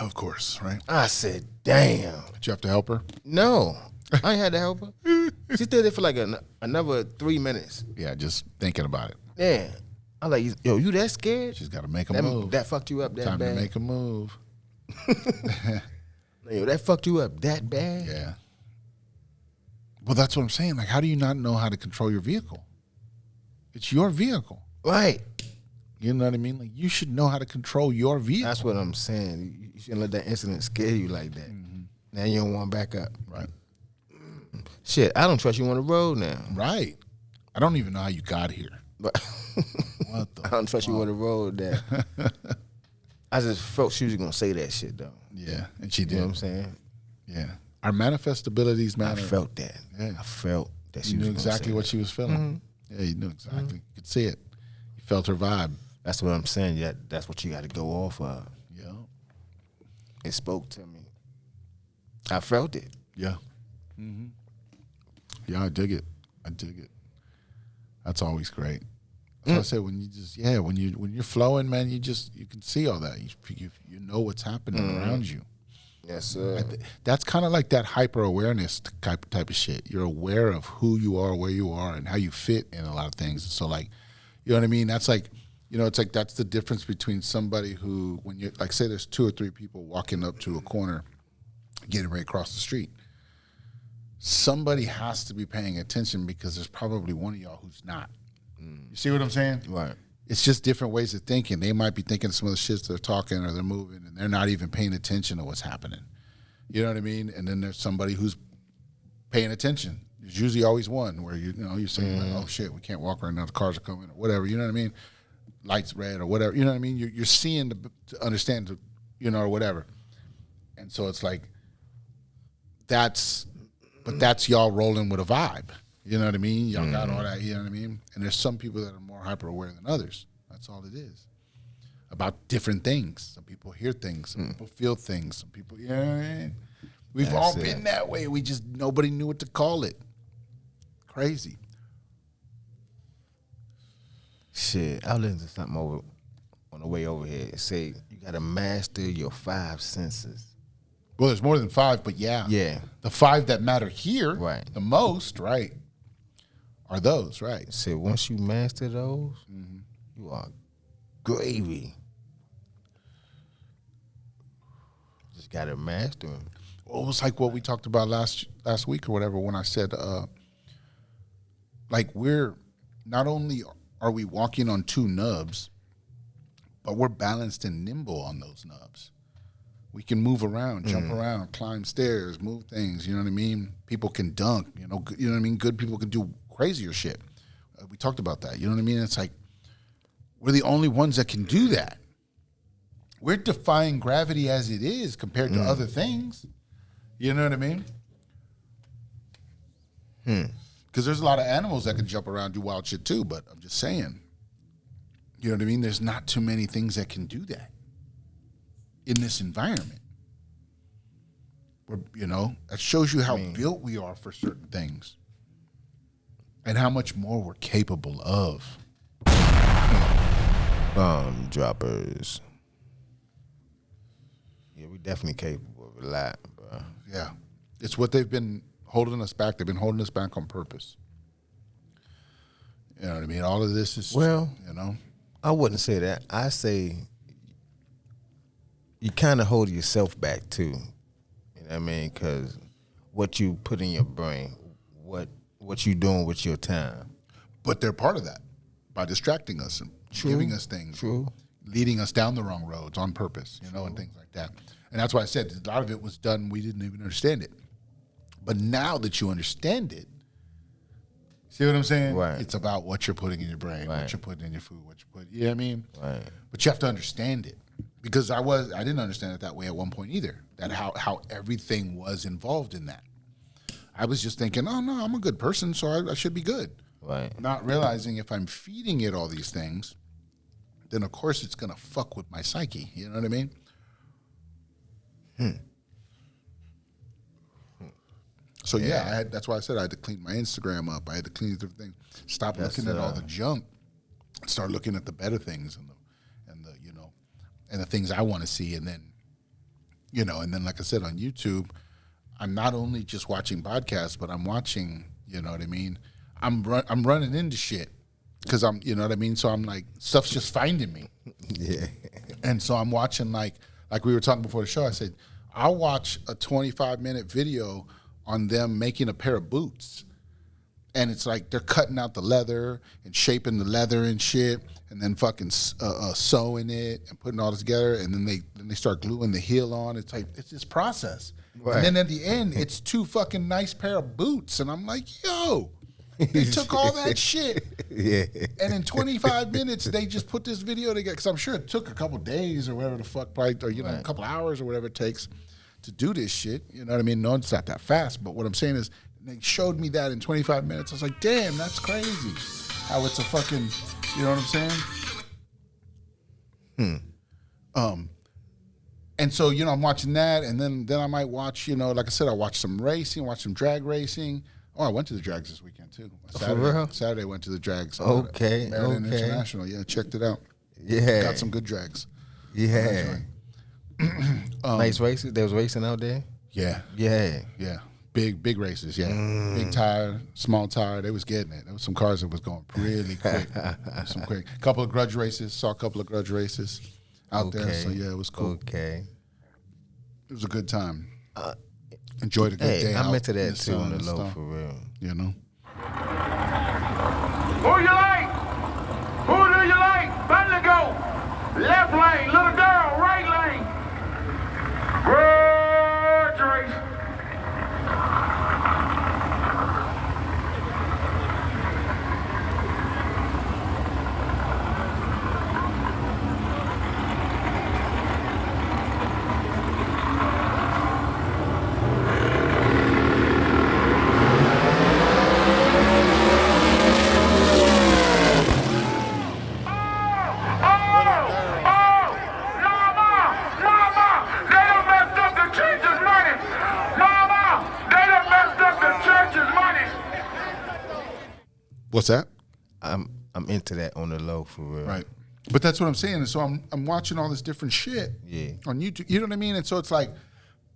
A: Of course, right?
C: I said, damn.
A: Did you have to help her?
C: No, I ain't had to help her. She stood there for like another 3 minutes.
A: Yeah, just thinking about it.
C: Yeah. I'm like, yo, you that scared?
A: She's got to make a move.
C: That fucked you up that
A: Time
C: bad?
A: to make a move.
C: Yo, that fucked you up that bad?
A: Yeah. Well, that's what I'm saying. Like, how do you not know how to control your vehicle? It's your vehicle.
C: Right.
A: You know what I mean? Like, you should know how to control your vehicle.
C: That's what I'm saying. You shouldn't let that incident scare you like that.
A: Mm-hmm.
C: Now you don't want to back up.
A: Right.
C: Shit, I don't trust you on the road now.
A: Right. I don't even know how you got here.
C: But
A: What the
C: I don't trust you on the road now. I just felt she was going to say that shit, though.
A: Yeah, and she
C: You
A: did.
C: know what I'm saying?
A: Yeah. Our manifest abilities matter.
C: I felt that.
A: Yeah.
C: I felt that she
A: You
C: was
A: knew
C: gonna say
A: exactly what
C: that.
A: she was feeling. Yeah, you knew exactly. You could see it. You felt her vibe.
C: That's what I'm saying. Yeah, that's what you got to go off of.
A: Yeah.
C: It spoke to me. I felt it.
A: Yeah. Yeah, I dig it. I dig it. That's always great. That's what I said, when you just when you're flowing, man, you can see all that. You know what's happening around you.
C: Yes, sir.
A: That's kind of like that hyper awareness type of shit. You're aware of who you are, where you are, and how you fit in a lot of things. So like, you know what I mean? That's like, it's like that's the difference between somebody who, when you like, say there's 2 or 3 people walking up to a corner, getting ready to cross the street. Somebody has to be paying attention because there's probably one of y'all who's not. You see what I'm saying?
C: Right.
A: It's just different ways of thinking. They might be thinking some of the shit they're talking or they're moving, and they're not even paying attention to what's happening. You know what I mean? And then there's somebody who's paying attention. There's usually always one where you're saying, like, oh shit, we can't walk right now. The cars are coming or whatever. You know what I mean? Lights red or whatever. You know what I mean? You're seeing to understand, or whatever. And so it's like that's y'all rolling with a vibe. You know what I mean? Y'all got all that, you know what I mean? And there's some people that are more hyper aware than others. That's all it is. About different things. Some people hear things, some people feel things, some people, you know what I mean? We've all been that way. Nobody knew what to call it. Crazy.
C: Shit, I listened to something on the way over here. It say you gotta master your 5 senses.
A: Well, there's more than 5, but yeah.
C: Yeah.
A: The 5 that matter here,
C: Right.
A: the most, right, are those, right?
C: Say once you master those, you are gravy. Just gotta master them.
A: Well, it was like what we talked about last week or whatever when I said, like, we're not only are we walking on 2 nubs, but we're balanced and nimble on those nubs. We can move around, jump around, climb stairs, move things. You know what I mean? People can dunk. You know what I mean? Good people can do crazier shit. We talked about that. You know what I mean? It's like we're the only ones that can do that. We're defying gravity as it is compared to other things. You know what I mean? Because there's a lot of animals that can jump around, do wild shit too. But I'm just saying, you know what I mean? There's not too many things that can do that in this environment. That shows you how built we are for certain things and how much more we're capable of.
C: Bomb droppers. Yeah, we definitely capable of a lot, bro.
A: Yeah. It's what they've been holding us back. They've been holding us back on purpose. You know what I mean? All of this is,
C: I wouldn't say that. I say you kind of hold yourself back too. You know what I mean? Because what you put in your brain, what you doing with your time.
A: But they're part of that by distracting us and giving us things.
C: True.
A: Leading us down the wrong roads on purpose, and things like that. And that's why I said a lot of it was done, we didn't even understand it. But now that you understand it, see what I'm saying?
C: Right.
A: It's about what you're putting in your brain,
C: Right.
A: what you're putting in your food, you know what I mean?
C: Right.
A: But you have to understand it. Because I didn't understand it that way at one point either. That how everything was involved in that. I was just thinking, oh no, I'm a good person, so I should be good.
C: Right.
A: Not realizing if I'm feeding it all these things, then of course it's gonna fuck with my psyche. You know what I mean? So yeah, that's why I said I had to clean my Instagram up. I had to clean everything. Stop looking at all the junk. Start looking at the better things and the things I want to see. And then, like I said on YouTube, I'm not only just watching podcasts, but I'm watching. You know what I mean? I'm running into shit because I'm. You know what I mean? So I'm like, stuff's just finding me.
C: Yeah.
A: And so I'm watching like we were talking before the show. I said I'll watch a 25-minute video on them making a pair of boots. And it's like they're cutting out the leather and shaping the leather and shit, and then fucking sewing it and putting all this together, and then they start gluing the heel on. It's like it's this process,
C: Right.
A: And then at the end, it's 2 fucking nice pair of boots. And I'm like, yo, they took all that shit.
C: Yeah.
A: And in 25 minutes, they just put this video together. Because I'm sure it took a couple days or whatever the fuck, probably, or, a couple hours or whatever it takes to do this shit. You know what I mean? No, it's not that fast. But what I'm saying is, they showed me that in 25 minutes. I was like, damn, that's crazy. How it's a fucking, you know what I'm saying? And so, I'm watching that, and then I might watch, like I said, I watch some racing, watch some drag racing. Oh, I went to the drags this weekend too. Saturday I went to the drags.
C: Okay,
A: Maryland
C: okay.
A: International. Yeah, checked it out.
C: Yeah.
A: Got some good drags.
C: Yeah. Nice races. There was racing out there.
A: Yeah.
C: Yeah.
A: Yeah. Big races. Yeah. Big tire, small tire. They was getting it. There was some cars that was going really quick. Couple of grudge races. Saw a couple of grudge races out there. So yeah, it was cool.
C: Okay.
A: It was a good time. Enjoyed a good day.
C: I'm
A: out
C: into
A: in the
C: that too
A: sun
C: on the
A: and
C: low
A: stuff,
C: for real.
A: You know.
D: Who you like? Who do you like? Finally go. Left lane, little girl, right lane. Grudge race.
A: What's that?
C: I'm into that on the low for real.
A: Right. But that's what I'm saying. And so I'm watching all this different shit on YouTube. You know what I mean? And so it's like,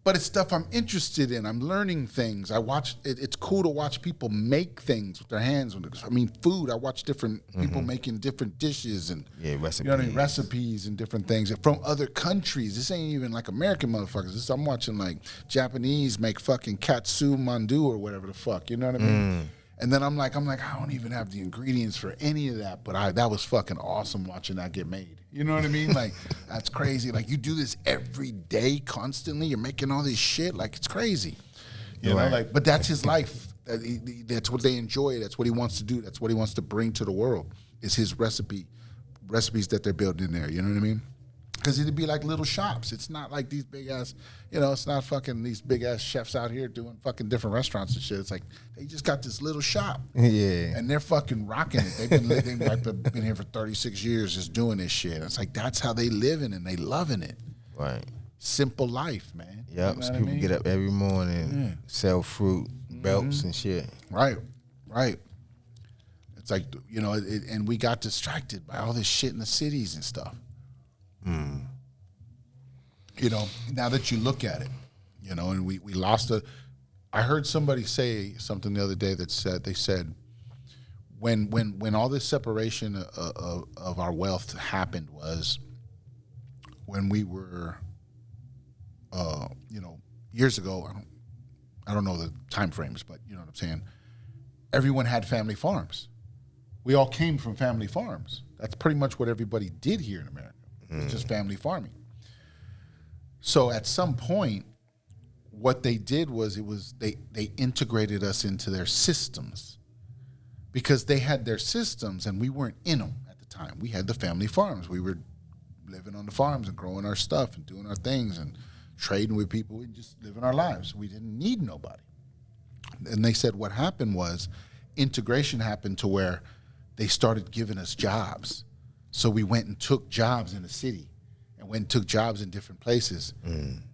A: but it's stuff I'm interested in. I'm learning things. I watch it's cool to watch people make things with their hands. I mean, food. I watch different people making different dishes and
C: recipes.
A: You know what I mean? Recipes and different things from other countries. This ain't even like American motherfuckers. I'm watching like Japanese make fucking katsu mandu or whatever the fuck. You know what I mean? And then I'm like, I don't even have the ingredients for any of that, but that was fucking awesome watching that get made. You know what I mean? Like, that's crazy. Like, you do this every day, constantly. You're making all this shit. Like, it's crazy. You know, like, but that's his life. That's what they enjoy. That's what he wants to do. That's what he wants to bring to the world. Is his recipes that they're building in there. You know what I mean? Because it'd be like little shops. It's not like these big ass, it's not fucking these big ass chefs out here doing fucking different restaurants and shit. It's like they just got this little shop.
C: Yeah.
A: And they're fucking rocking it. They've been here for 36 years just doing this shit. It's like that's how they living and they loving it.
C: Right.
A: Simple life, man.
C: Yep.
A: You know
C: So
A: what I
C: people
A: mean?
C: get up every morning, sell fruit, belts and shit.
A: Right. It's like, and we got distracted by all this shit in the cities and stuff. Now that you look at it, and we lost I heard somebody say something the other day that said when all this separation of our wealth happened was when we were, years ago, I don't know the time frames, but you know what I'm saying? Everyone had family farms. We all came from family farms. That's pretty much what everybody did here in America. It's just family farming. So at some point, what they did was they integrated us into their systems because they had their systems and we weren't in them at the time. We had the family farms. We were living on the farms and growing our stuff and doing our things and trading with people and just living our lives. We didn't need nobody. And they said what happened was integration happened to where they started giving us jobs. So we went and took jobs in the city and went and took jobs in different places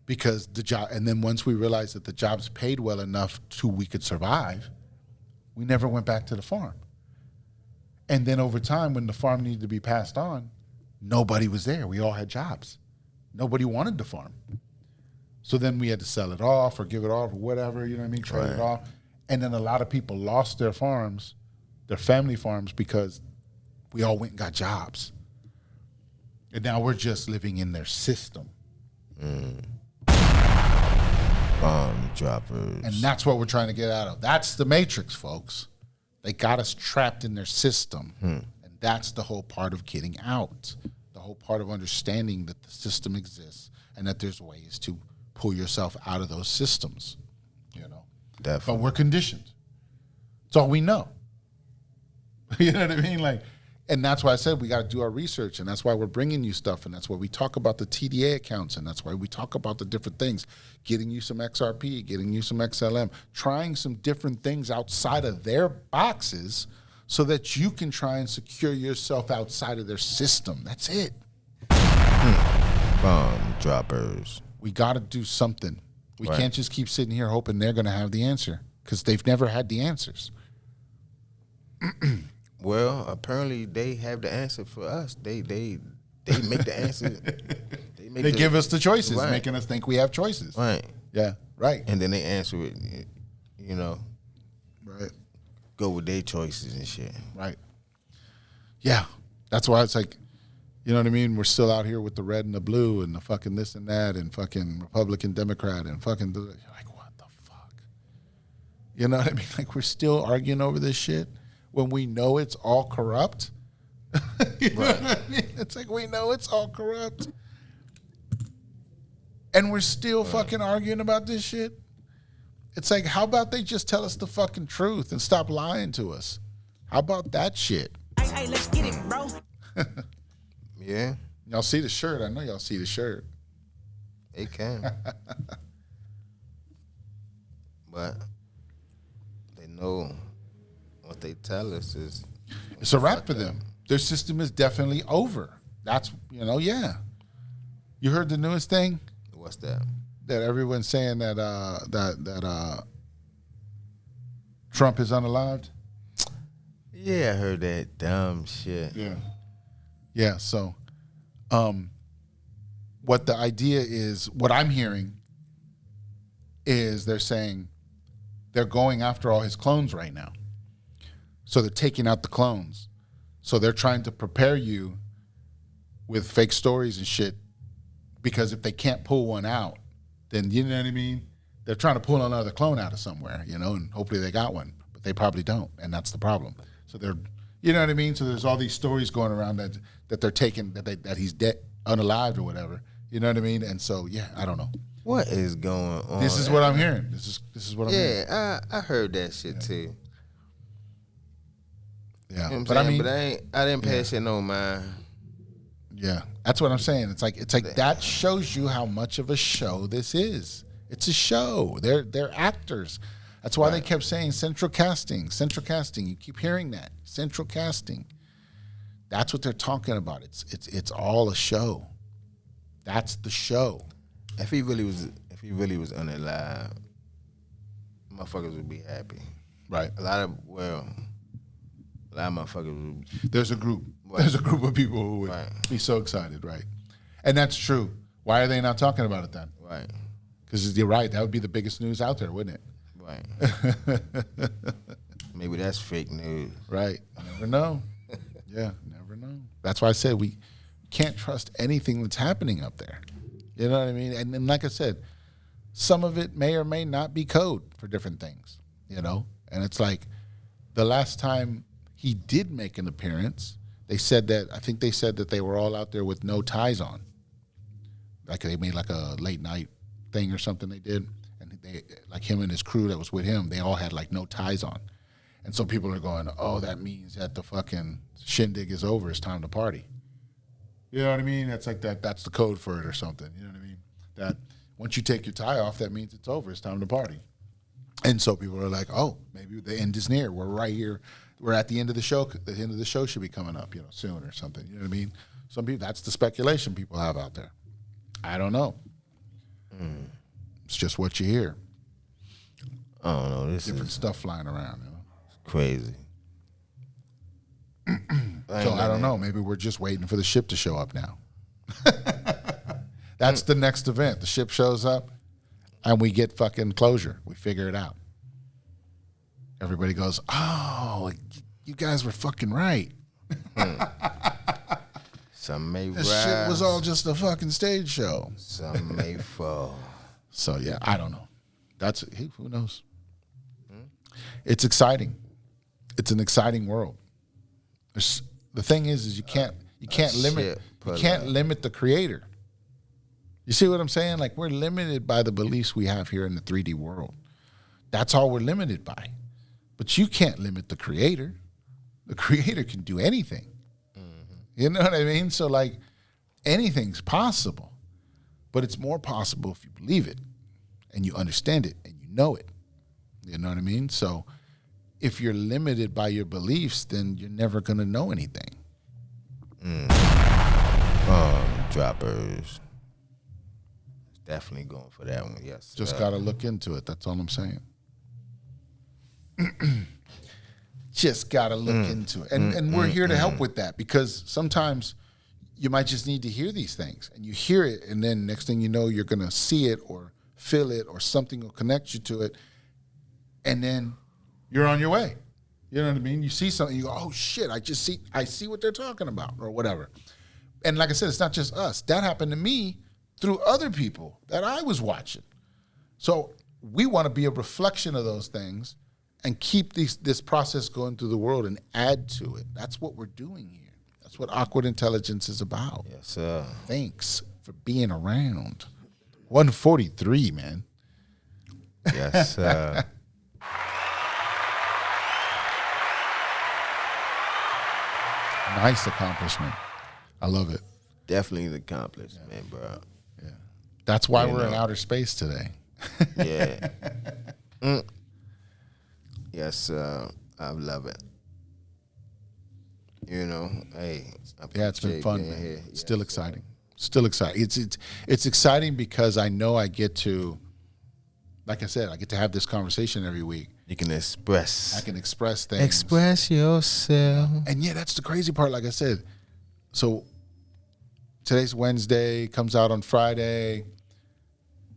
A: because the job. And then once we realized that the jobs paid well enough to we could survive, we never went back to the farm. And then over time, when the farm needed to be passed on, nobody was there. We all had jobs. Nobody wanted the farm. So then we had to sell it off or give it off or whatever, you know what I mean, trade it off. And then a lot of people lost their farms, their family farms, because we all went and got jobs. And now we're just living in their system.
C: Bomb droppers.
A: And that's what we're trying to get out of. That's the matrix, folks. They got us trapped in their system. And that's the whole part of getting out. The whole part of understanding that the system exists and that there's ways to pull yourself out of those systems, you know.
C: Definitely.
A: But we're conditioned. It's all we know. You know what I mean? Like, and that's why I said we got to do our research, and that's why we're bringing you stuff, and that's why we talk about the TDA accounts, and that's why we talk about the different things, getting you some XRP, getting you some XLM, trying some different things outside of their boxes so that you can try and secure yourself outside of their system. That's it.
C: Bomb droppers.
A: We got to do something. We
C: Right.
A: can't just keep sitting here hoping they're going to have the answer, because they've never had the answers.
C: Well, apparently they have the answer for us. They make the answer.
A: They give us the choices,
C: Right.
A: making us think we have choices.
C: Right.
A: Yeah, right.
C: And then they answer it, you know,
A: Right.
C: go with their choices and shit.
A: Right. Yeah. That's why it's like, you know what I mean? We're still out here with the red and the blue and the fucking this and that and fucking Republican, Democrat and fucking, you're like, what the fuck? You know what I mean? Like, we're still arguing over this shit when we know it's all corrupt. You know what I mean? It's like, we know it's all corrupt. And we're still fucking arguing about this shit. It's like, how about they just tell us the fucking truth and stop lying to us? How about that shit?
B: Hey, let's get it, bro.
C: Yeah,
A: Y'all see the shirt? I know y'all see the shirt.
C: they can. But they know what they tell us is
A: It's a wrap for them. Their system is definitely over. That's, you know, yeah. You heard the newest thing?
C: what's that?
A: That everyone's saying that Trump is unalived?
C: Yeah, I heard that dumb shit.
A: Yeah. Yeah, so what the idea is, what I'm hearing is they're saying they're going after all his clones right now. So they're taking out the clones. So they're trying to prepare you with fake stories and shit, because if they can't pull one out, then, you know what I mean? They're trying to pull another clone out of somewhere, you know, and hopefully they got one, but they probably don't, and that's the problem. So they're, you know what I mean? So there's all these stories going around that they're taking, that he's dead, unalived or whatever, you know what I mean? And so, yeah, I don't know.
C: What is going on?
A: This is what I'm hearing. This is what I'm hearing.
C: Yeah, I heard that shit too.
A: Yeah,
C: You know what I'm
A: but I
C: saying?
A: mean,
C: But I didn't pay shit no mind.
A: yeah, that's what I'm saying. It's like that shows you how much of a show this is. It's a show. They're actors. That's why they kept saying central casting, central casting. You keep hearing that, central casting. That's what they're talking about. It's all a show. That's the show.
C: If he really was unalive, motherfuckers would be happy.
A: Right.
C: A lot of motherfuckers would.
A: There's a group.
C: Right.
A: There's a group of people who would
C: Right.
A: be so excited, right? And that's true. Why are they not talking about it then?
C: Right.
A: Because you're right. That would be the biggest news out there, wouldn't it?
C: Right. Maybe that's fake news.
A: Right. Never know. Yeah, never know. That's why I said we can't trust anything that's happening up there. You know what I mean? And like I said, some of it may or may not be code for different things, you know? And it's like the last time he did make an appearance, I think they said that they were all out there with no ties on. Like they made like a late night thing or something they did. And they, like him and his crew that was with him, they all had like no ties on. And so people are going, oh, that means that the fucking shindig is over. It's time to party. You know what I mean? That's like that's the code for it or something. You know what I mean? That once you take your tie off, that means it's over. It's time to party. And so people are like, oh, maybe the end is near. We're right here. We're at the end of the show. The end of the show should be coming up, soon or something. You know what I mean? Some people, that's the speculation people have out there. I don't know. It's just what you hear.
C: I don't know. This
A: Different
C: is
A: stuff flying around.
C: crazy.
A: So I don't know. Maybe we're just waiting for the ship to show up now. That's the next event. The ship shows up, and we get fucking closure. We figure it out. Everybody goes, "Oh, you guys were fucking right.
C: Some may
A: This
C: rise.
A: shit was all just a fucking stage show."
C: Some may fall.
A: So yeah, I don't know. Who knows? It's exciting. It's an exciting world. The thing is you can't limit
C: shit put
A: limit
C: up.
A: the creator. You see what I'm saying? Like, we're limited by the beliefs we have here in the 3D world. That's all we're limited by. But you can't limit the creator. The creator can do anything. You know what I mean? So, like, anything's possible. But it's more possible if you believe it and you understand it and you know it. You know what I mean? So, if you're limited by your beliefs, then you're never going to know anything.
C: Droppers. Definitely going for that one, yes.
A: Just got to look into it. That's all I'm saying. Just got to look into it. And we're here to help with that, because sometimes you might just need to hear these things. And you hear it, and then next thing you know, you're going to see it or feel it, or something will connect you to it. And then you're on your way. You know what I mean? You see something, you go, oh, shit, I see what they're talking about, or whatever. And like I said, it's not just us. That happened to me through other people that I was watching. So we want to be a reflection of those things and keep this process going through the world and add to it. That's what we're doing here. That's what Awkward Intelligence is about.
C: Yes, sir.
A: Thanks for being around. 143, man.
C: Yes, sir.
A: Nice accomplishment. I love it.
C: Definitely an accomplishment, bro.
A: Yeah. That's why
C: You
A: we're in
C: know.
A: outer space today.
C: Yeah. Yes, I love it. You know, hey. I
A: Yeah, it's been
C: appreciate
A: fun,
C: being
A: man.
C: here.
A: It's still
C: Yes,
A: exciting. Still exciting. It's exciting because I know I get to, like I said, I get to have this conversation every week.
C: You can express.
A: I can express things.
C: Express yourself.
A: And yeah, that's the crazy part. Like I said, so today's Wednesday, comes out on Friday.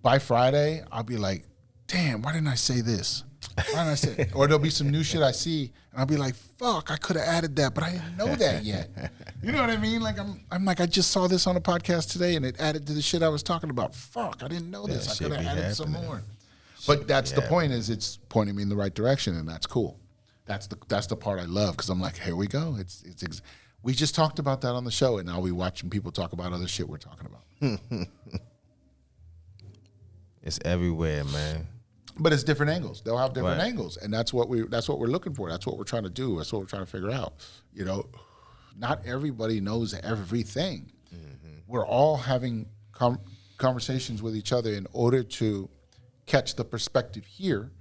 A: By Friday, I'll be like, damn, why didn't I say this? Why didn't I say it? Or there'll be some new shit I see, and I'll be like, fuck, I could have added that, but I didn't know that yet. You know what I mean? Like, I'm like, I just saw this on a podcast today, and it added to the shit I was talking about. Fuck, I didn't know this. I
C: shit
A: could have
C: be
A: added some
C: happening.
A: more. But that's the
C: Yeah.
A: point, is it's pointing me in the right direction, and that's cool. That's the part I love, because I'm like, here we go. We just talked about that on the show, and now we watching people talk about other shit we're talking about.
C: It's everywhere, man.
A: But it's different angles. They'll have different
C: Right.
A: angles, and that's what we're looking for. That's what we're trying to do. That's what we're trying to figure out. You know, not everybody knows everything. We're all having conversations with each other in order to catch the perspective here,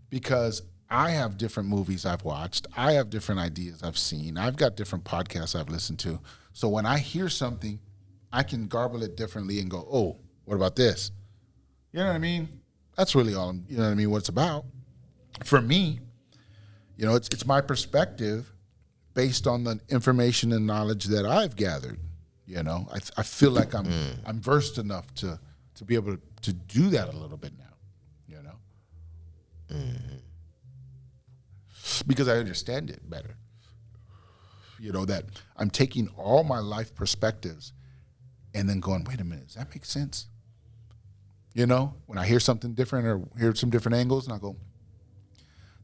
A: because I have different movies I've watched. I have different ideas I've seen. I've got different podcasts I've listened to. So when I hear something, I can garble it differently and go, oh, what about this? You know what I mean? That's really all, you know what I mean, what it's about. For me, you know, it's my perspective based on the information and knowledge that I've gathered. You know, I feel like I'm versed enough to be able to do that a little bit now, you know? Because I understand it better. You know, that I'm taking all my life perspectives and then going, wait a minute, does that make sense? You know, when I hear something different or hear some different angles, and I go,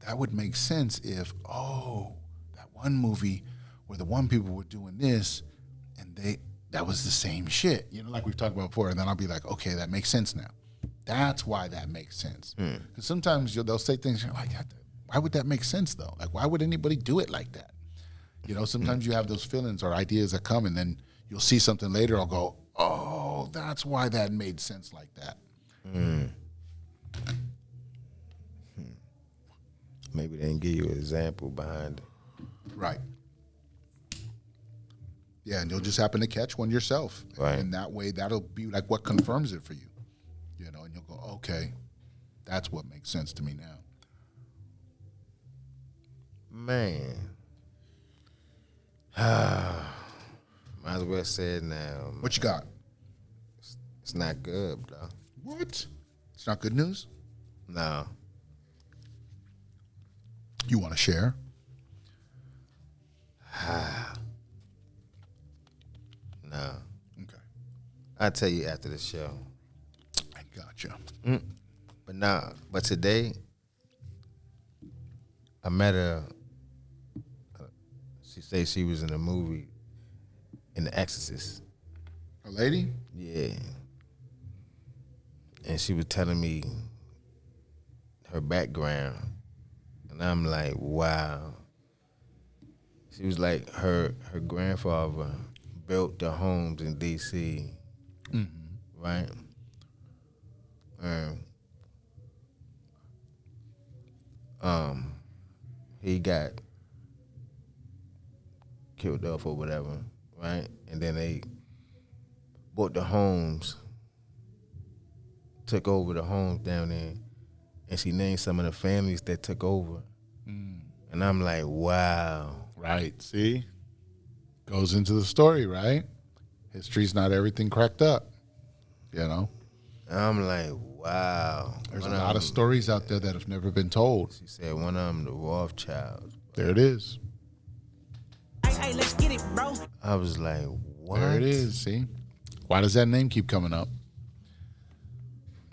A: that would make sense if, that one movie where the one people were doing this and that was the same shit, you know, like we've talked about before. And then I'll be like, okay, that makes sense now. That's why that makes sense. Because sometimes they'll say things, you're like, why would that make sense though? Like, why would anybody do it like that? You know, sometimes you have those feelings or ideas that come, and then you'll see something later, I'll go, oh, that's why that made sense like that.
C: Maybe they didn't give you an example behind it.
A: Right. Yeah, and you'll just happen to catch one yourself.
C: Right.
A: And that way, that'll be like what confirms it for you. You know, and you'll go, okay, that's what makes sense to me now.
C: Man. Might as well say it now.
A: What you got?
C: It's not good, bro.
A: What? It's not good news?
C: No.
A: You want to share?
C: No.
A: Okay.
C: I'll tell you after the show.
A: I gotcha.
C: But nah. But today, I met her. She said she was in a movie, in The Exorcist.
A: A lady?
C: Yeah. and she was telling me her background, and I'm like, wow. She was like, her grandfather built the homes in D.C., right? He got killed off or whatever, right? And then they bought the homes, took over the homes down there, and she named some of the families that took over. And I'm like, wow.
A: Right. See? Goes into the story, right? History's not everything cracked up, you know?
C: I'm like, wow.
A: There's a lot of stories out there that have never been told.
C: She said one of them, the Rothschilds.
A: There it is.
B: Hey, let's get it, bro.
C: I was like, what?
A: There it is, see? Why does that name keep coming up?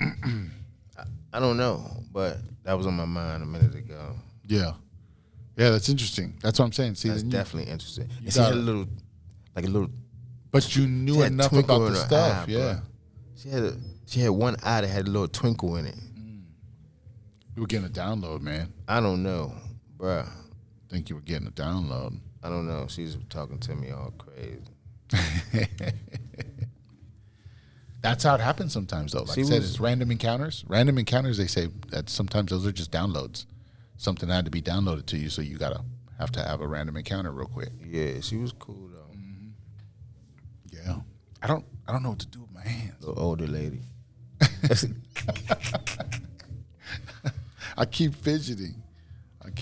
C: I don't know, but that was on my mind a minute ago.
A: Yeah. Yeah, that's interesting. That's what I'm saying. See,
C: That's
A: then
C: definitely interesting.
A: you
C: And she had
A: got
C: a
A: it.
C: little, like a little.
A: But you knew
C: she had
A: enough
C: twinkle
A: about
C: in
A: the
C: her
A: stuff,
C: eye,
A: yeah.
C: bro. She had one eye that had a little twinkle in it.
A: You were getting a download, man.
C: I don't know, bruh.
A: I think you were getting a download.
C: I don't know. She's talking to me all crazy.
A: That's how it happens sometimes, though. Like I said, it's random encounters. Random encounters, they say that sometimes those are just downloads. Something had to be downloaded to you, so you have to have a random encounter real quick.
C: Yeah, she was cool though.
A: Yeah. I don't know what to do with my hands.
C: The older lady.
A: I keep fidgeting. All right.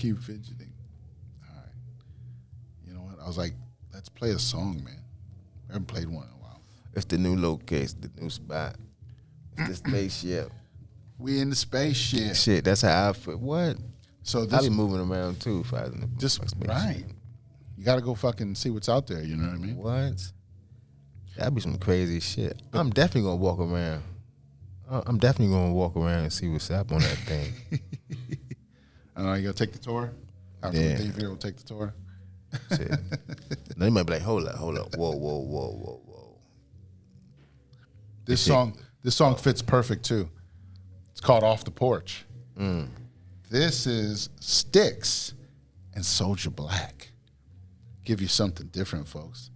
A: You know what? I was like, let's play a song, man. I haven't played one in a while.
C: It's the new location, the new spot. It's the spaceship.
A: We in the spaceship.
C: Shit, that's how I feel. What?
A: So
C: I
A: this
C: be moving around too if I was in the
A: just
C: spaceship.
A: right. You got to go fucking see what's out there. You know what I mean?
C: What? That'd be some crazy shit. I'm definitely gonna walk around. I'm definitely gonna walk around and see what's up on that thing.
A: I know you gonna take the tour. After
C: Yeah.
A: we leave here, we'll take the tour.
C: Shit. Now you might be like, hold up, whoa.
A: This song fits perfect too. It's called "Off the Porch." This is Stixx and Soulja Black. Give you something different, folks.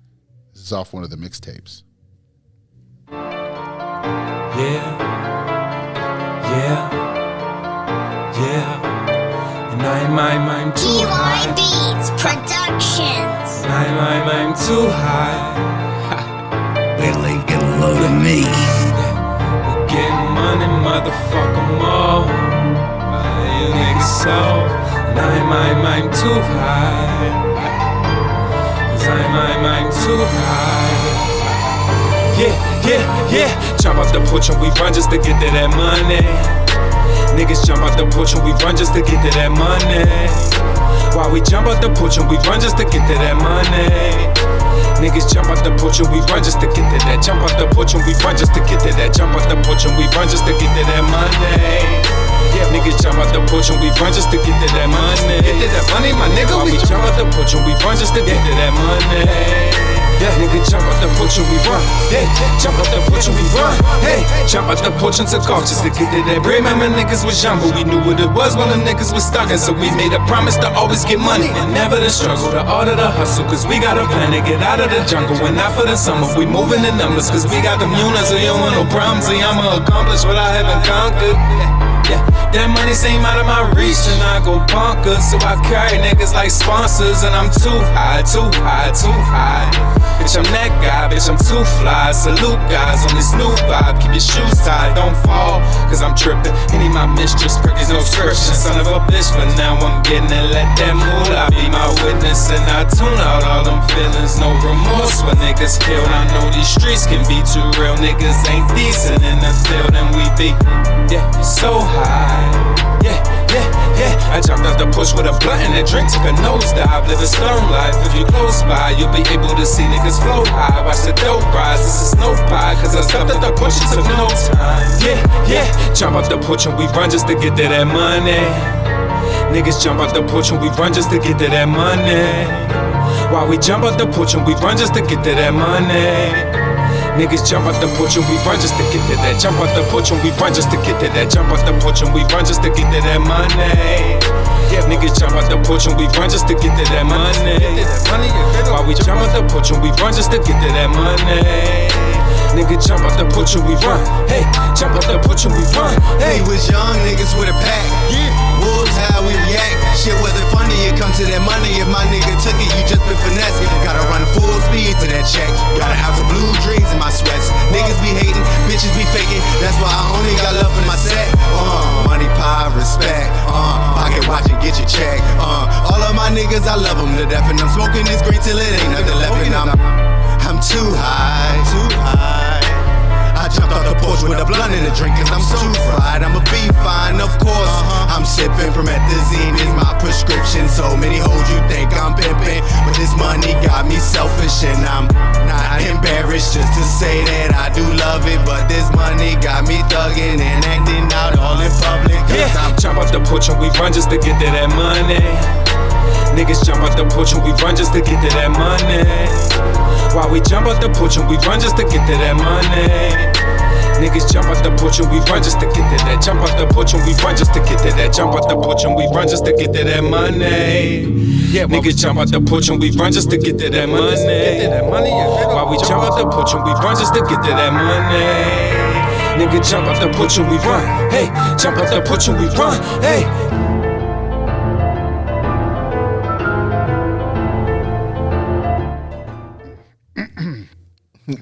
A: This is off one of the mixtapes.
E: Yeah. And I'm too high.
F: Beats Productions.
E: I'm too high.
G: Wait till they get a load of me.
E: We're getting money, motherfucker, more. You niggas soft. And I'm too high. 'Cause I'm too high. Yeah. Jump off the porch and we run just to get to that money. Niggas jump out the porch and we run just to get to that money. While we jump out the porch and we run just to get to that money. Niggas jump out the porch and we run just to get to that. Jump out the porch and we run just to get to that. Jump out the porch and we run just to get to that money. Yeah, niggas jump out the porch and we run just to get to that money. Get to that money, my nigga. While we jump out the porch and we run just to get to that money. Yeah, nigga, jump out the porch and we run. Hey, jump out the porch and we run. Hey, jump out the porch and took off just to get to that bread. Remember, niggas was young, but we knew what it was when the niggas was stuck. And so we made a promise to always get money and never the struggle, the art of the hustle. Cause we got a plan to get out of the jungle. And not for the summer, we moving in numbers. Cause we got them units, so you don't want no problems. So I'ma accomplish what I haven't conquered. Yeah, that money seem out of my reach and I go bonkers. So I carry niggas like sponsors and I'm too high. Bitch, I'm that guy, bitch, I'm too fly. Salute guys on this new vibe. Keep your shoes tied, don't fall, cause I'm tripping. Any my mistress, prick is no scription. Son of a bitch, but now I'm getting it. Let that moolah be my witness. And I tune out all them feelings. No remorse when niggas killed. I know these streets can be too real. Niggas ain't decent in the field and we be, so high. I jumped out the push with a blunt and a drink, took a nosedive. Live a stone life, if you close by, you'll be able to see niggas float high. Watch the dope rise, this is no pie, cause I stepped out the push, it took no time. Yeah, jump out the porch and we run just to get to that money. Niggas jump out the porch and we run just to get to that money. While we jump out the porch and we run just to get to that money. Niggas jump out the porch and we run just to get to that. Jump out the porch and we run just to get to that. Jump out the porch and we run just to get to that money. Yeah, niggas jump out the porch and we run just to get to that money. While we jump out the porch and we run just to get to that money. Nigga jump out the porch and we run. Hey, jump out the porch and we run. Hey,
H: we was young niggas with a pack. Yeah. Wolves, how we react. Shit wasn't funny, it come to that money. If my nigga took it, you just been finessing. Gotta run full speed to that check. Got an ounce of blue dreams in my sweats. Niggas be hating, bitches be faking. That's why I only got love for my set. Money, power, respect. Pocket watch and get your check. All of my niggas, I love them to death. And I'm smoking this green till it ain't nothing left. And I'm too high, too high. I jumped off the porch with a blunt in a drink, cause I'm too fried. I'ma be fine, of course. I'm sipping promethazine is my prescription. So many hoes you think I'm pimping, but this money got me selfish. And I'm not embarrassed just to say that I do love it. But this money got me thugging and acting out all in public.
E: Yeah, jump off the porch and we run just to get to that money. Niggas jump out the porch and we run just to get to that money. While we jump out the porch and we run just to get to that money. Niggas jump out the porch and we run just to get to that. Jump out the porch and we run just to get to that. Jump out the porch and we run just to get to that money. Yeah, niggas jump out the porch and we run just to get to that money. While we jump out the porch and we run just to get to that money. Nigga jump out the porch and we run. Hey, jump out the porch and we run. Hey.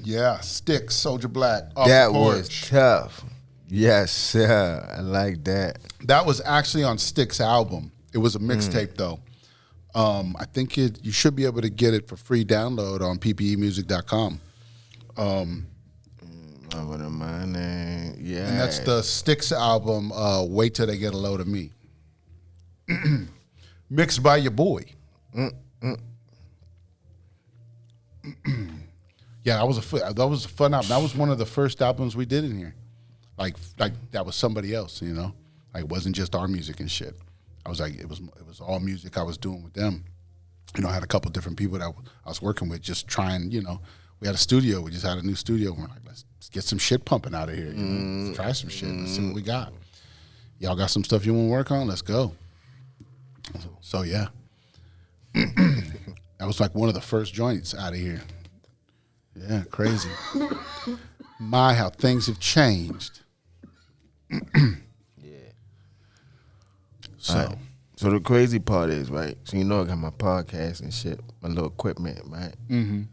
A: Yeah, Stixx, Soldier Black.
C: That was tough. Yes, sir. I like that.
A: That was actually on Stixx album. It was a mixtape though. I think you should be able to get it for free download on ppeintox.com.
C: What am I name? Yeah.
A: And that's the Stixx album, Wait Till They Get a Load of Me. Mixed by your boy. Yeah, that was a fun album. That was one of the first albums we did in here. Like that was somebody else, you know. Like it wasn't just our music and shit. I was like, it was all music I was doing with them. You know, I had a couple different people that I was working with, just trying. You know, we had a studio. We just had a new studio. We're like, let's get some shit pumping out of here. You know? Let's try some shit. Let's see what we got. Y'all got some stuff you want to work on? Let's go. So yeah, that was like one of the first joints out of here. Yeah, crazy. My, how things have changed.
C: Yeah. So the crazy part is, right? So you know I got my podcast and shit, my little equipment, right? Mm-hmm.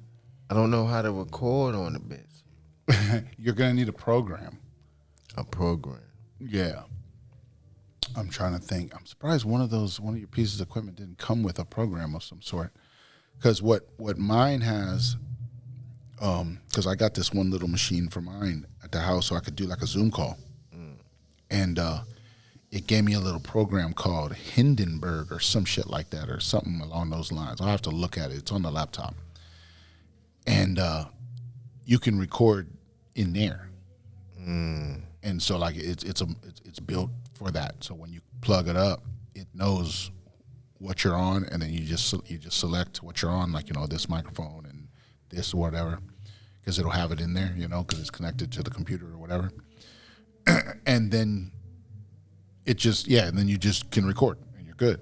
C: I don't know how to record on the bitch.
A: You're gonna need a program.
C: A program.
A: Yeah. I'm trying to think. I'm surprised one of your pieces of equipment didn't come with a program of some sort. Because what mine has, because I got this one little machine for mine at the house so I could do like a Zoom call. And it gave me a little program called Hindenburg or some shit like that or something along those lines. I'll have to look at it. It's on the laptop. And you can record in there. And so like it's built for that. So when you plug it up, it knows what you're on, and then you just select what you're on, like, you know, this microphone and this or whatever, because it'll have it in there, you know, because it's connected to the computer or whatever. And then and then you just can record and you're good.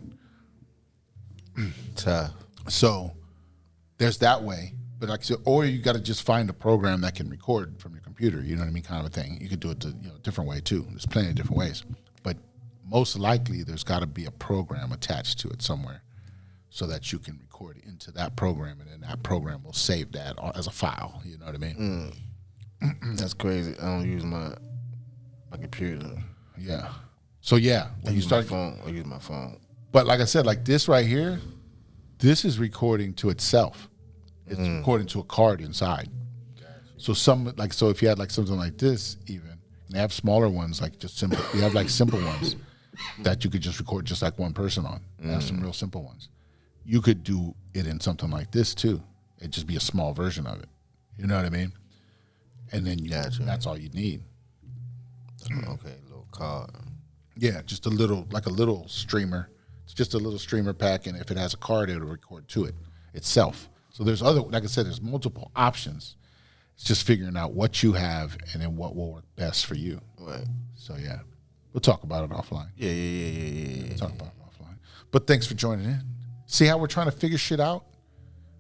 A: So there's that way. But like I said, or you got to just find a program that can record from your computer, you know what I mean, kind of a thing. You could do it a different way too. There's plenty of different ways. But most likely there's got to be a program attached to it somewhere so that you can record into that program, and then that program will save that as a file, you know what I mean?
C: That's crazy. I don't use my computer.
A: Yeah. So yeah, when
C: I
A: you start,
C: I use my phone.
A: But like I said, like this right here, this is recording to itself. It's recording to a card inside. Gotcha. So if you had like something like this, even, and they have smaller ones, like just simple. You have like simple ones that you could just record just like one person on. They have some real simple ones. You could do it in something like this too. It'd just be a small version of it. You know what I mean? And then that's all you need.
C: Okay, little card.
A: Yeah, just a little streamer. It's just a little streamer pack, and if it has a card, it'll record to it itself. So there's like I said, there's multiple options. It's just figuring out what you have and then what will work best for you.
C: Right.
A: So yeah, we'll talk about it offline.
C: Yeah.
A: We'll talk about it offline. But thanks for joining in. See how we're trying to figure shit out?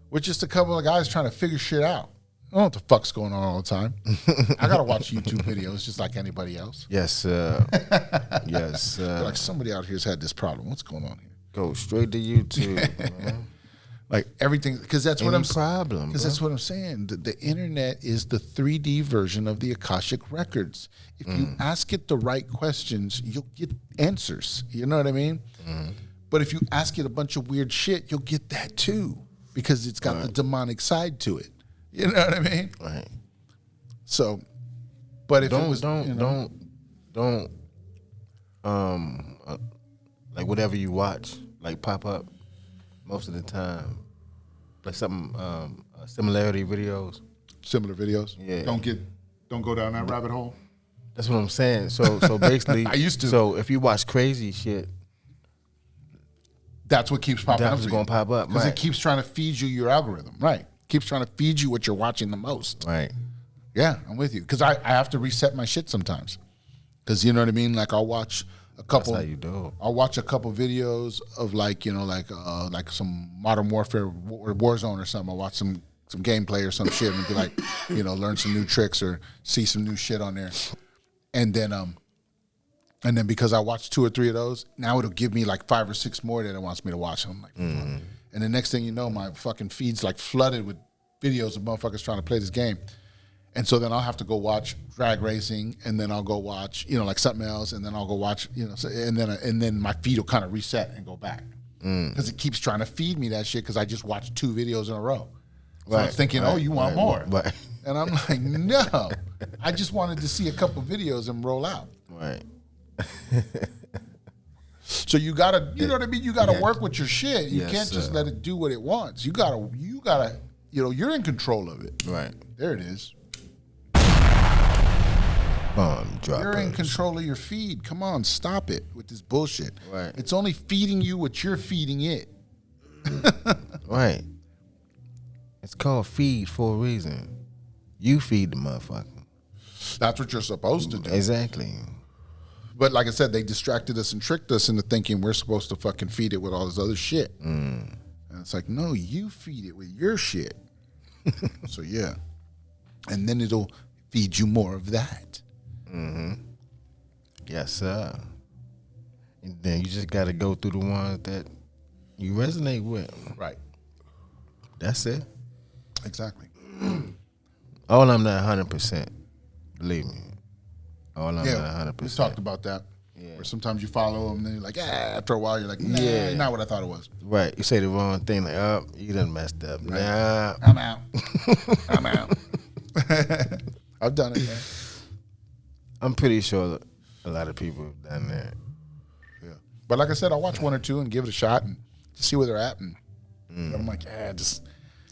A: We're just a couple of guys trying to figure shit out. I don't know what the fuck's going on all the time. I gotta watch YouTube videos just like anybody else.
C: Yes, sir. Yes, sir.
A: Like somebody out here's had this problem. What's going on here?
C: Go straight to YouTube, man.
A: Like everything, because that's what
C: Any problem,
A: Because
C: bro.
A: that's what I'm saying. The internet is the 3D version of the Akashic records. If you ask it the right questions, you'll get answers. You know what I mean? But if you ask it a bunch of weird shit, you'll get that too, because it's got the demonic side to it. You know what I mean?
C: Right.
A: So, but if
C: Don't
A: it was,
C: like whatever you watch, like pop up most of the time, like some similarity videos.
A: similar videos.
C: Yeah.
A: Don't go down that rabbit hole.
C: That's what I'm saying. So basically,
A: I used to.
C: So if you watch crazy shit,
A: That's what keeps popping up.
C: that's gonna pop up,
A: because
C: right?
A: it keeps trying to feed you your algorithm, right? Keeps trying to feed you what you're watching the most.
C: Right.
A: Yeah, I'm with you. Because I have to reset my shit sometimes. Because you know what I mean? Like I'll watch a couple.
C: That's how you do it.
A: I'll watch a couple videos of like some Modern Warfare or Warzone or something. I'll watch some gameplay or some shit and be like, learn some new tricks or see some new shit on there. And then because I watched 2 or 3 of those, now it'll give me like 5 or 6 more that it wants me to watch. And I'm like, fuck. And the next thing you know, my fucking feed's like flooded with videos of motherfuckers trying to play this game. And so then I'll have to go watch drag racing, and then I'll go watch, like something else, and then I'll go watch, and then my feed will kind of reset and go back because it keeps trying to feed me that shit because I just watched 2 videos in a row. So I'm thinking, you want more?
C: Right.
A: And I'm like, no, I just wanted to see a couple videos and roll out.
C: Right.
A: So you gotta, you know what I mean? You gotta work with your shit. You
C: Yes,
A: can't just
C: sir.
A: let it do what it wants. You gotta, you're in control of it.
C: Right.
A: There it is.
C: Bomb droppers.
A: You're in control of your feed. Come on, stop it with this bullshit.
C: Right.
A: It's only feeding you what you're feeding it.
C: Right. It's called feed for a reason. You feed the motherfucker.
A: That's what you're supposed to do.
C: Exactly.
A: But like I said, they distracted us and tricked us into thinking we're supposed to fucking feed it with all this other shit. And it's like, no, you feed it with your shit. So yeah. And then it'll feed you more of that.
C: Yes, sir. And then you just got to go through the ones that you resonate with.
A: Right.
C: That's it.
A: Exactly.
C: All I'm not 100%. Believe me. All I'm not 100%.
A: We talked about that.
C: Yeah.
A: Where sometimes you follow them and then you're like, after a while you're like, nah, not what I thought it was.
C: Right. You say the wrong thing, like, oh, you done messed up.
A: Right.
C: Nah.
A: I'm out. I'm out. I've done it, man.
C: I'm pretty sure a lot of people have done that.
A: Yeah. But like I said, I'll watch 1 or 2 and give it a shot and see where they're at. And I'm like, just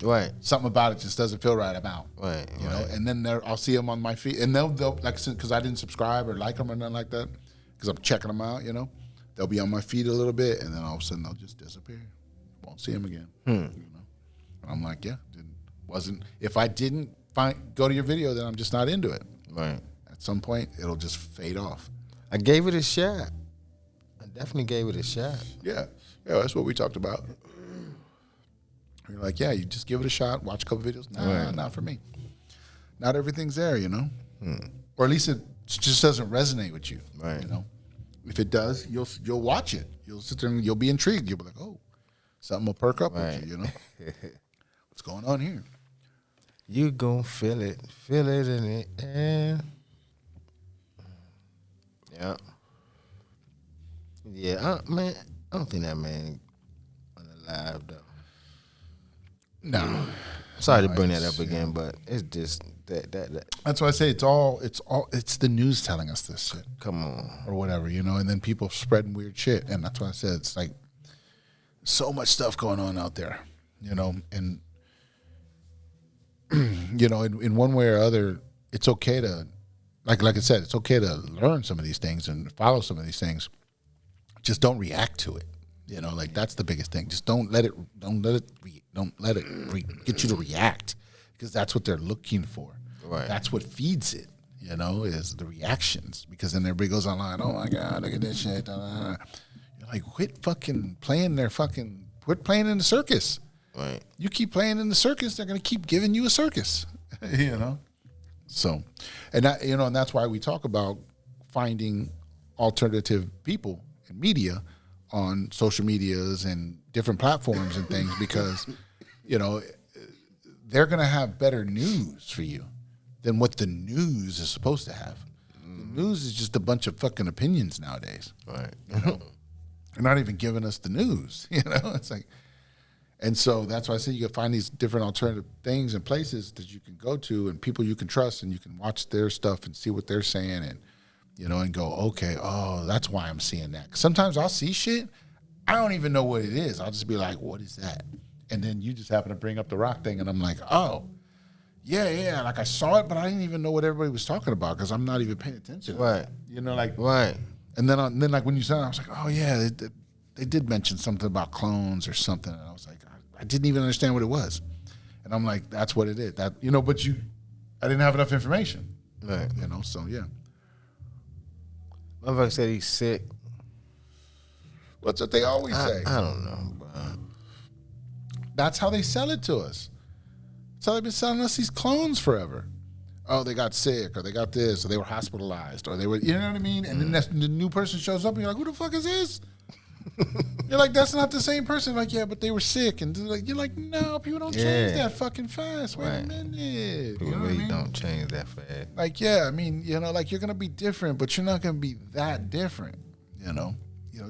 C: Right.
A: something about it just doesn't feel right. I'm out.
C: Right.
A: You know, and then I'll see them on my feed, and they'll like, because I didn't subscribe or like them or nothing like that, because I'm checking them out. They'll be on my feed a little bit, and then all of a sudden they'll just disappear. Won't see them again. And I'm like, wasn't. If I didn't go to your video, then I'm just not into it.
C: Right.
A: At some point, it'll just fade off.
C: I gave it a shot. I definitely gave it a shot.
A: Yeah, that's what we talked about. You're like, you just give it a shot, watch a couple videos. Nah, not for me. Not everything's there, or at least it just doesn't resonate with you.
C: Right.
A: If it does, you'll watch it. You'll sit there and you'll be intrigued. You'll be like, oh, something will perk up with you. What's going on here?
C: You gon' feel it in the air. Yeah. Yeah, man, I don't think that man alive though.
A: No.
C: Sorry to bring that up again, but it's just that.
A: That's why I say it's the news telling us this shit.
C: Come on.
A: Or whatever, and then people spreading weird shit. And that's why I said it's like so much stuff going on out there, and in one way or other, it's okay to like I said, it's okay to learn some of these things and follow some of these things. Just don't react to it. Like that's the biggest thing. Just don't let it get you to react, because that's what they're looking for.
C: Right.
A: That's what feeds it, is the reactions. Because then everybody goes online, oh my God, look at this shit. You're like, quit playing in the circus.
C: Right.
A: You keep playing in the circus, they're going to keep giving you a circus, So, and that, and that's why we talk about finding alternative people and media on social medias and different platforms and things because, they're going to have better news for you than what the news is supposed to have. The news is just a bunch of fucking opinions nowadays.
C: Right.
A: They're not even giving us the news, It's like, and so that's why I say you can find these different alternative things and places that you can go to and people you can trust and you can watch their stuff and see what they're saying and, and go, okay, oh, that's why I'm seeing that. 'Cause sometimes I'll see shit, I don't even know what it is. I'll just be like, what is that? And then you just happen to bring up the rock thing and I'm like, oh, yeah, like I saw it, but I didn't even know what everybody was talking about because I'm not even paying attention.
C: Right.
A: Right. And then like when you said it, I was like, oh yeah, they did mention something about clones or something. And I was like, I didn't even understand what it was. And I'm like, that's what it is. That but I didn't have enough information.
C: Right.
A: So yeah.
C: Motherfucker said he's sick.
A: What's what they always say?
C: I don't know, bro.
A: That's how they sell it to us. That's how they've been selling us these clones forever. Oh, they got sick, or they got this, or they were hospitalized, or they were, you know what I mean? And then the new person shows up, and you're like, who the fuck is this? You're like, that's not the same person. Like, yeah, but they were sick. And you're like, no, people don't change that fucking fast. Wait a minute.
C: People really don't change that fast.
A: Like, yeah, I mean, like you're going to be different, but you're not going to be that different,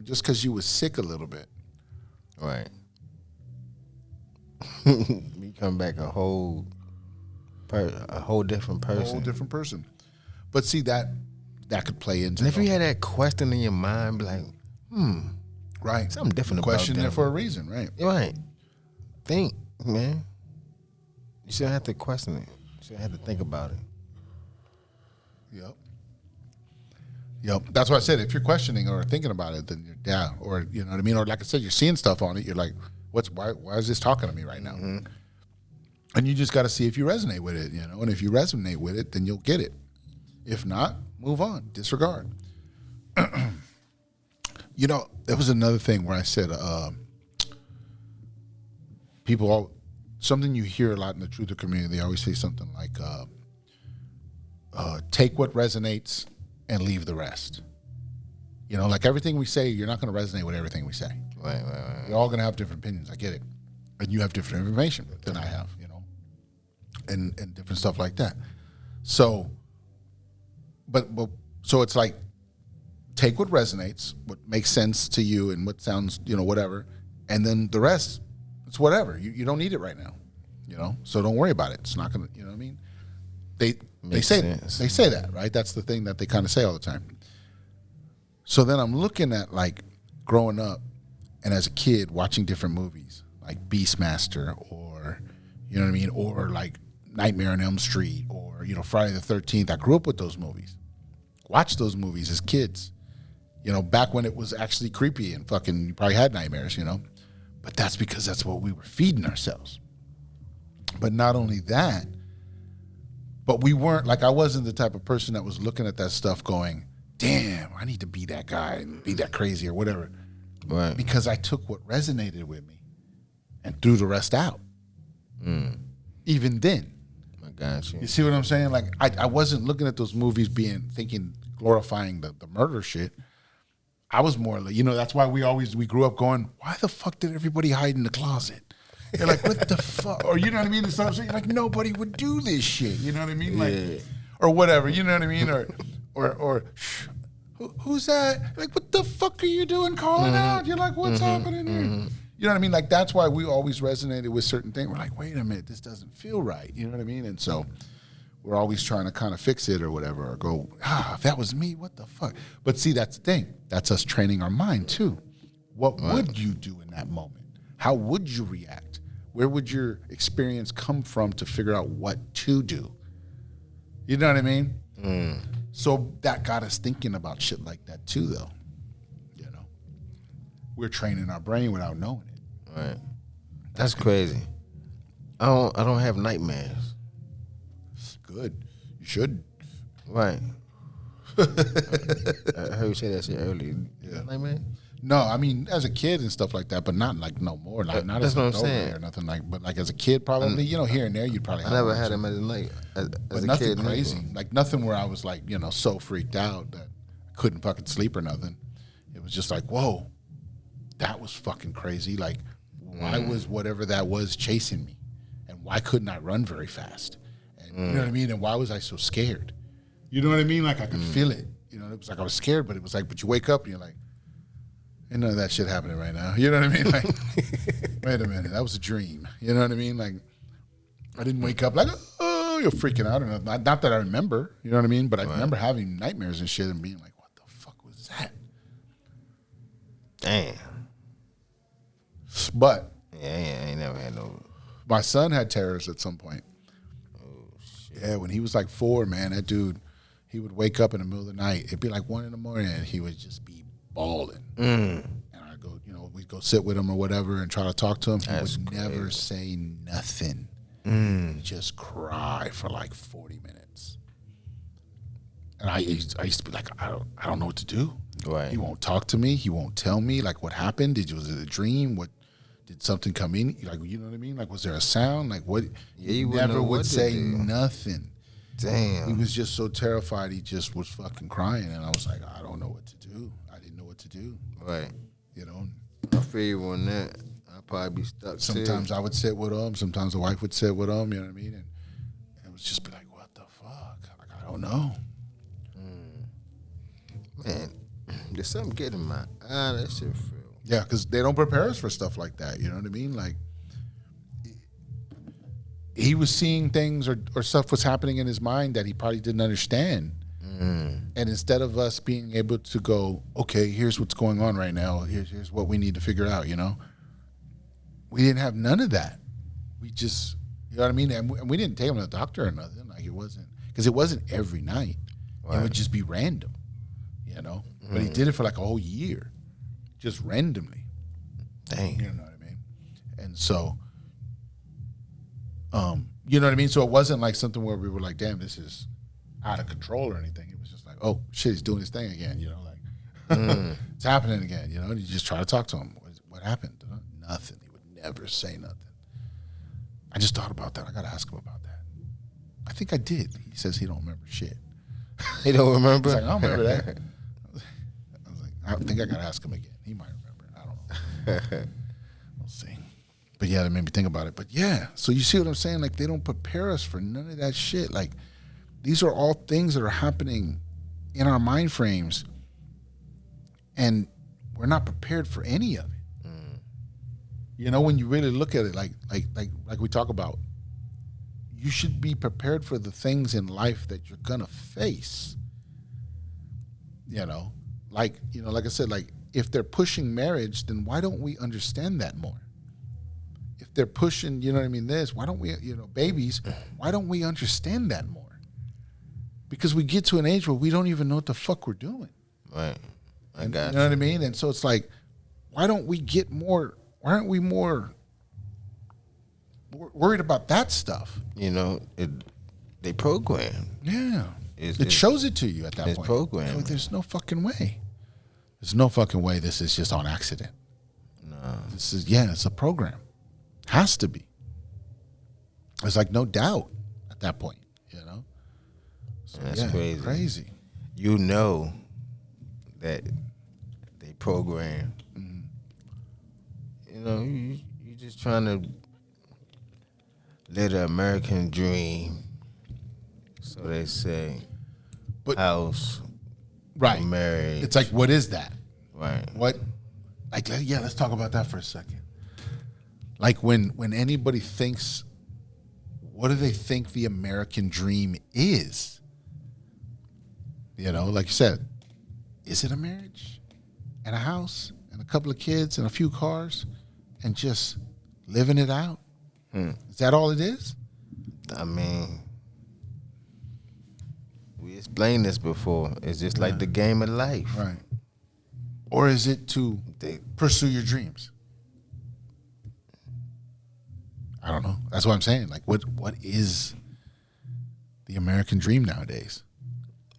A: just because you was sick a little bit.
C: Right. You come back a whole different person.
A: A whole different person. But see, that could play into.
C: And if you had that question in your mind, be like,
A: right,
C: something different about
A: question
C: them.
A: there for a reason, right?
C: Right. Think, man. You shouldn't have to question it. You shouldn't have to think about it.
A: Yep. That's why I said if you're questioning or thinking about it, then you're down. Or you know what I mean? Or like I said, you're seeing stuff on it. You're like, why is this talking to me right now? Mm-hmm. And you just got to see if you resonate with it, And if you resonate with it, then you'll get it. If not, move on. Disregard. There was another thing where I said, something you hear a lot in the truther community, they always say something like, take what resonates and leave the rest. Like everything we say, you're not going to resonate with everything we say.
C: Right.
A: We're all going to have different opinions. I get it. And you have different information than I have, and different stuff like that. So, so it's like, take what resonates, what makes sense to you and what sounds, whatever. And then the rest, it's whatever. You don't need it right now, so don't worry about it. It's not going to, you know what I mean? They say that, right? That's the thing that they kind of say all the time. So then I'm looking at like growing up and as a kid watching different movies like Beastmaster or, or like Nightmare on Elm Street or, Friday the 13th. I grew up with those movies. Watched those movies as kids, back when it was actually creepy and fucking, you probably had nightmares, But that's because that's what we were feeding ourselves. But not only that, but we weren't, like I wasn't the type of person that was looking at that stuff going, damn, I need to be that guy and be that crazy or whatever.
C: Right.
A: Because I took what resonated with me and threw the rest out. Even then.
C: I got you.
A: You see what I'm saying? Like, I wasn't looking at those movies glorifying the murder shit. I was more like, that's why we grew up going, why the fuck did everybody hide in the closet? You're like, what the fuck? Or you know what I mean? And so you're like, nobody would do this shit. You know what I mean? Like, or whatever. You know what I mean? Or who's that? Like, what the fuck are you doing calling out? You're like, what's happening here? You know what I mean? Like, that's why we always resonated with certain things. We're like, wait a minute, this doesn't feel right. You know what I mean? And so we're always trying to kind of fix it or whatever, or go, if that was me, what the fuck? But see, that's the thing. That's us training our mind too. What would you do in that moment? How would you react? Where would your experience come from to figure out what to do? You know what I mean? So that got us thinking about shit like that too, though. We're training our brain without knowing it.
C: Right. That's crazy. I don't have nightmares.
A: Good. should.
C: Right. I heard you say that shit earlier.
A: Yeah.
C: Like, man.
A: No, I mean as a kid and stuff like that, but not like no more. Like not
C: That's
A: as
C: what
A: an
C: I'm
A: adult
C: saying.
A: or nothing like. But like as a kid, probably here and there, you'd probably.
C: I
A: have
C: never
A: one or
C: had
A: two.
C: him as a like as
A: But
C: a
A: nothing
C: kid.
A: crazy.
C: Never.
A: Like nothing where I was like, so freaked out that I couldn't fucking sleep or nothing. It was just like, whoa, that was fucking crazy. Like, why was whatever that was chasing me? And why couldn't I run very fast? And you know what I mean? And why was I so scared? You know what I mean? Like I could feel it. It was like I was scared, but it was like, but you wake up and you're like, ain't none of that shit happening right now. You know what I mean? Like, wait a minute, that was a dream. You know what I mean? Like, I didn't wake up like, oh, you're freaking out. Or nothing. Not that I remember, you know what I mean? But I remember having nightmares and shit and being like, what the fuck was that?
C: Damn.
A: But
C: Yeah, I ain't never had no.
A: my son had terrors at some point.
C: Oh shit.
A: Yeah, when he was like 4, man, that dude, he would wake up in the middle of the night. It'd be like 1 a.m. and he would just be bawling. And I'd go, we'd go sit with him or whatever and try to talk to him. He
C: That's
A: would never
C: crazy.
A: say nothing. He'd just cry for like 40 minutes. And I used to be like, I don't know what to do.
C: Right.
A: He won't talk to me. He won't tell me like what happened. Was it a dream? Did something come in? Like, you know what I mean? Like, was there a sound? Like, what?
C: Yeah,
A: he
C: you wouldn't
A: never
C: know
A: would
C: what to
A: say
C: do.
A: nothing.
C: Damn.
A: He was just so terrified. He just was fucking crying, and I was like, I don't know what to do. I didn't know what to do.
C: Right.
A: I
C: I feel you on that. I'd probably be stuck.
A: Sometimes
C: too.
A: I would sit with him. Sometimes the wife would sit with him. You know what I mean? And it would just be like, what the fuck? Like, I don't know.
C: Man, there's something getting in my eye. That shit feel.
A: Yeah, because they don't prepare us for stuff like that. You know what I mean? Like, he was seeing things or stuff was happening in his mind that he probably didn't understand. And instead of us being able to go, okay, here's what's going on right now. Here's what we need to figure out, we didn't have none of that. We just, you know what I mean? And we didn't take him to the doctor or nothing. Like it wasn't every night. It would just be random, But he did it for like a whole year, just randomly.
C: Dang.
A: You know what I mean? And so, you know what I mean? So it wasn't like something where we were like, damn, this is out of control or anything. It was just like, oh, shit, he's doing his thing again, it's happening again, And you just try to talk to him. What happened? Nothing. He would never say nothing. I just thought about that. I got to ask him about that. I think I did. He says he don't remember shit.
C: He don't remember?
A: He's like, I don't remember that. I was like, I think I got to ask him again. He might remember. I don't know. We'll see. But yeah, that made me think about it. But yeah, so you see what I'm saying? Like, they don't prepare us for none of that shit. Like, these are all things that are happening in our mind frames, and we're not prepared for any of it. When you really look at it, like we talk about, you should be prepared for the things in life that you're gonna face. Like I said, like if they're pushing marriage, then why don't we understand that more? If they're pushing, this, why don't we, babies, why don't we understand that more? Because we get to an age where we don't even know what the fuck we're doing.
C: Right. I
A: You
C: got
A: know what I mean? And so it's like, why aren't we more worried about that stuff?
C: They program.
A: Yeah.
C: It's-
A: it shows it to you at that
C: it's
A: point.
C: programmed.
A: So there's no fucking way. There's no fucking way this is just on accident.
C: No.
A: It's a program. Has to be. There's like no doubt at that point, So,
C: That's crazy.
A: Crazy.
C: That they program. You just trying to live the American dream. So they say,
A: But
C: house,
A: right.
C: marriage.
A: It's like, what is that?
C: Right.
A: What? Like, let's talk about that for a second. Like when anybody thinks, what do they think the American dream is? Like you said, is it a marriage and a house and a couple of kids and a few cars and just living it out? Is that all it is?
C: I mean, we explained this before. It's just like the game of life.
A: Right. Or is it to pursue your dreams? I don't know. That's what I'm saying. Like, what is the American dream nowadays.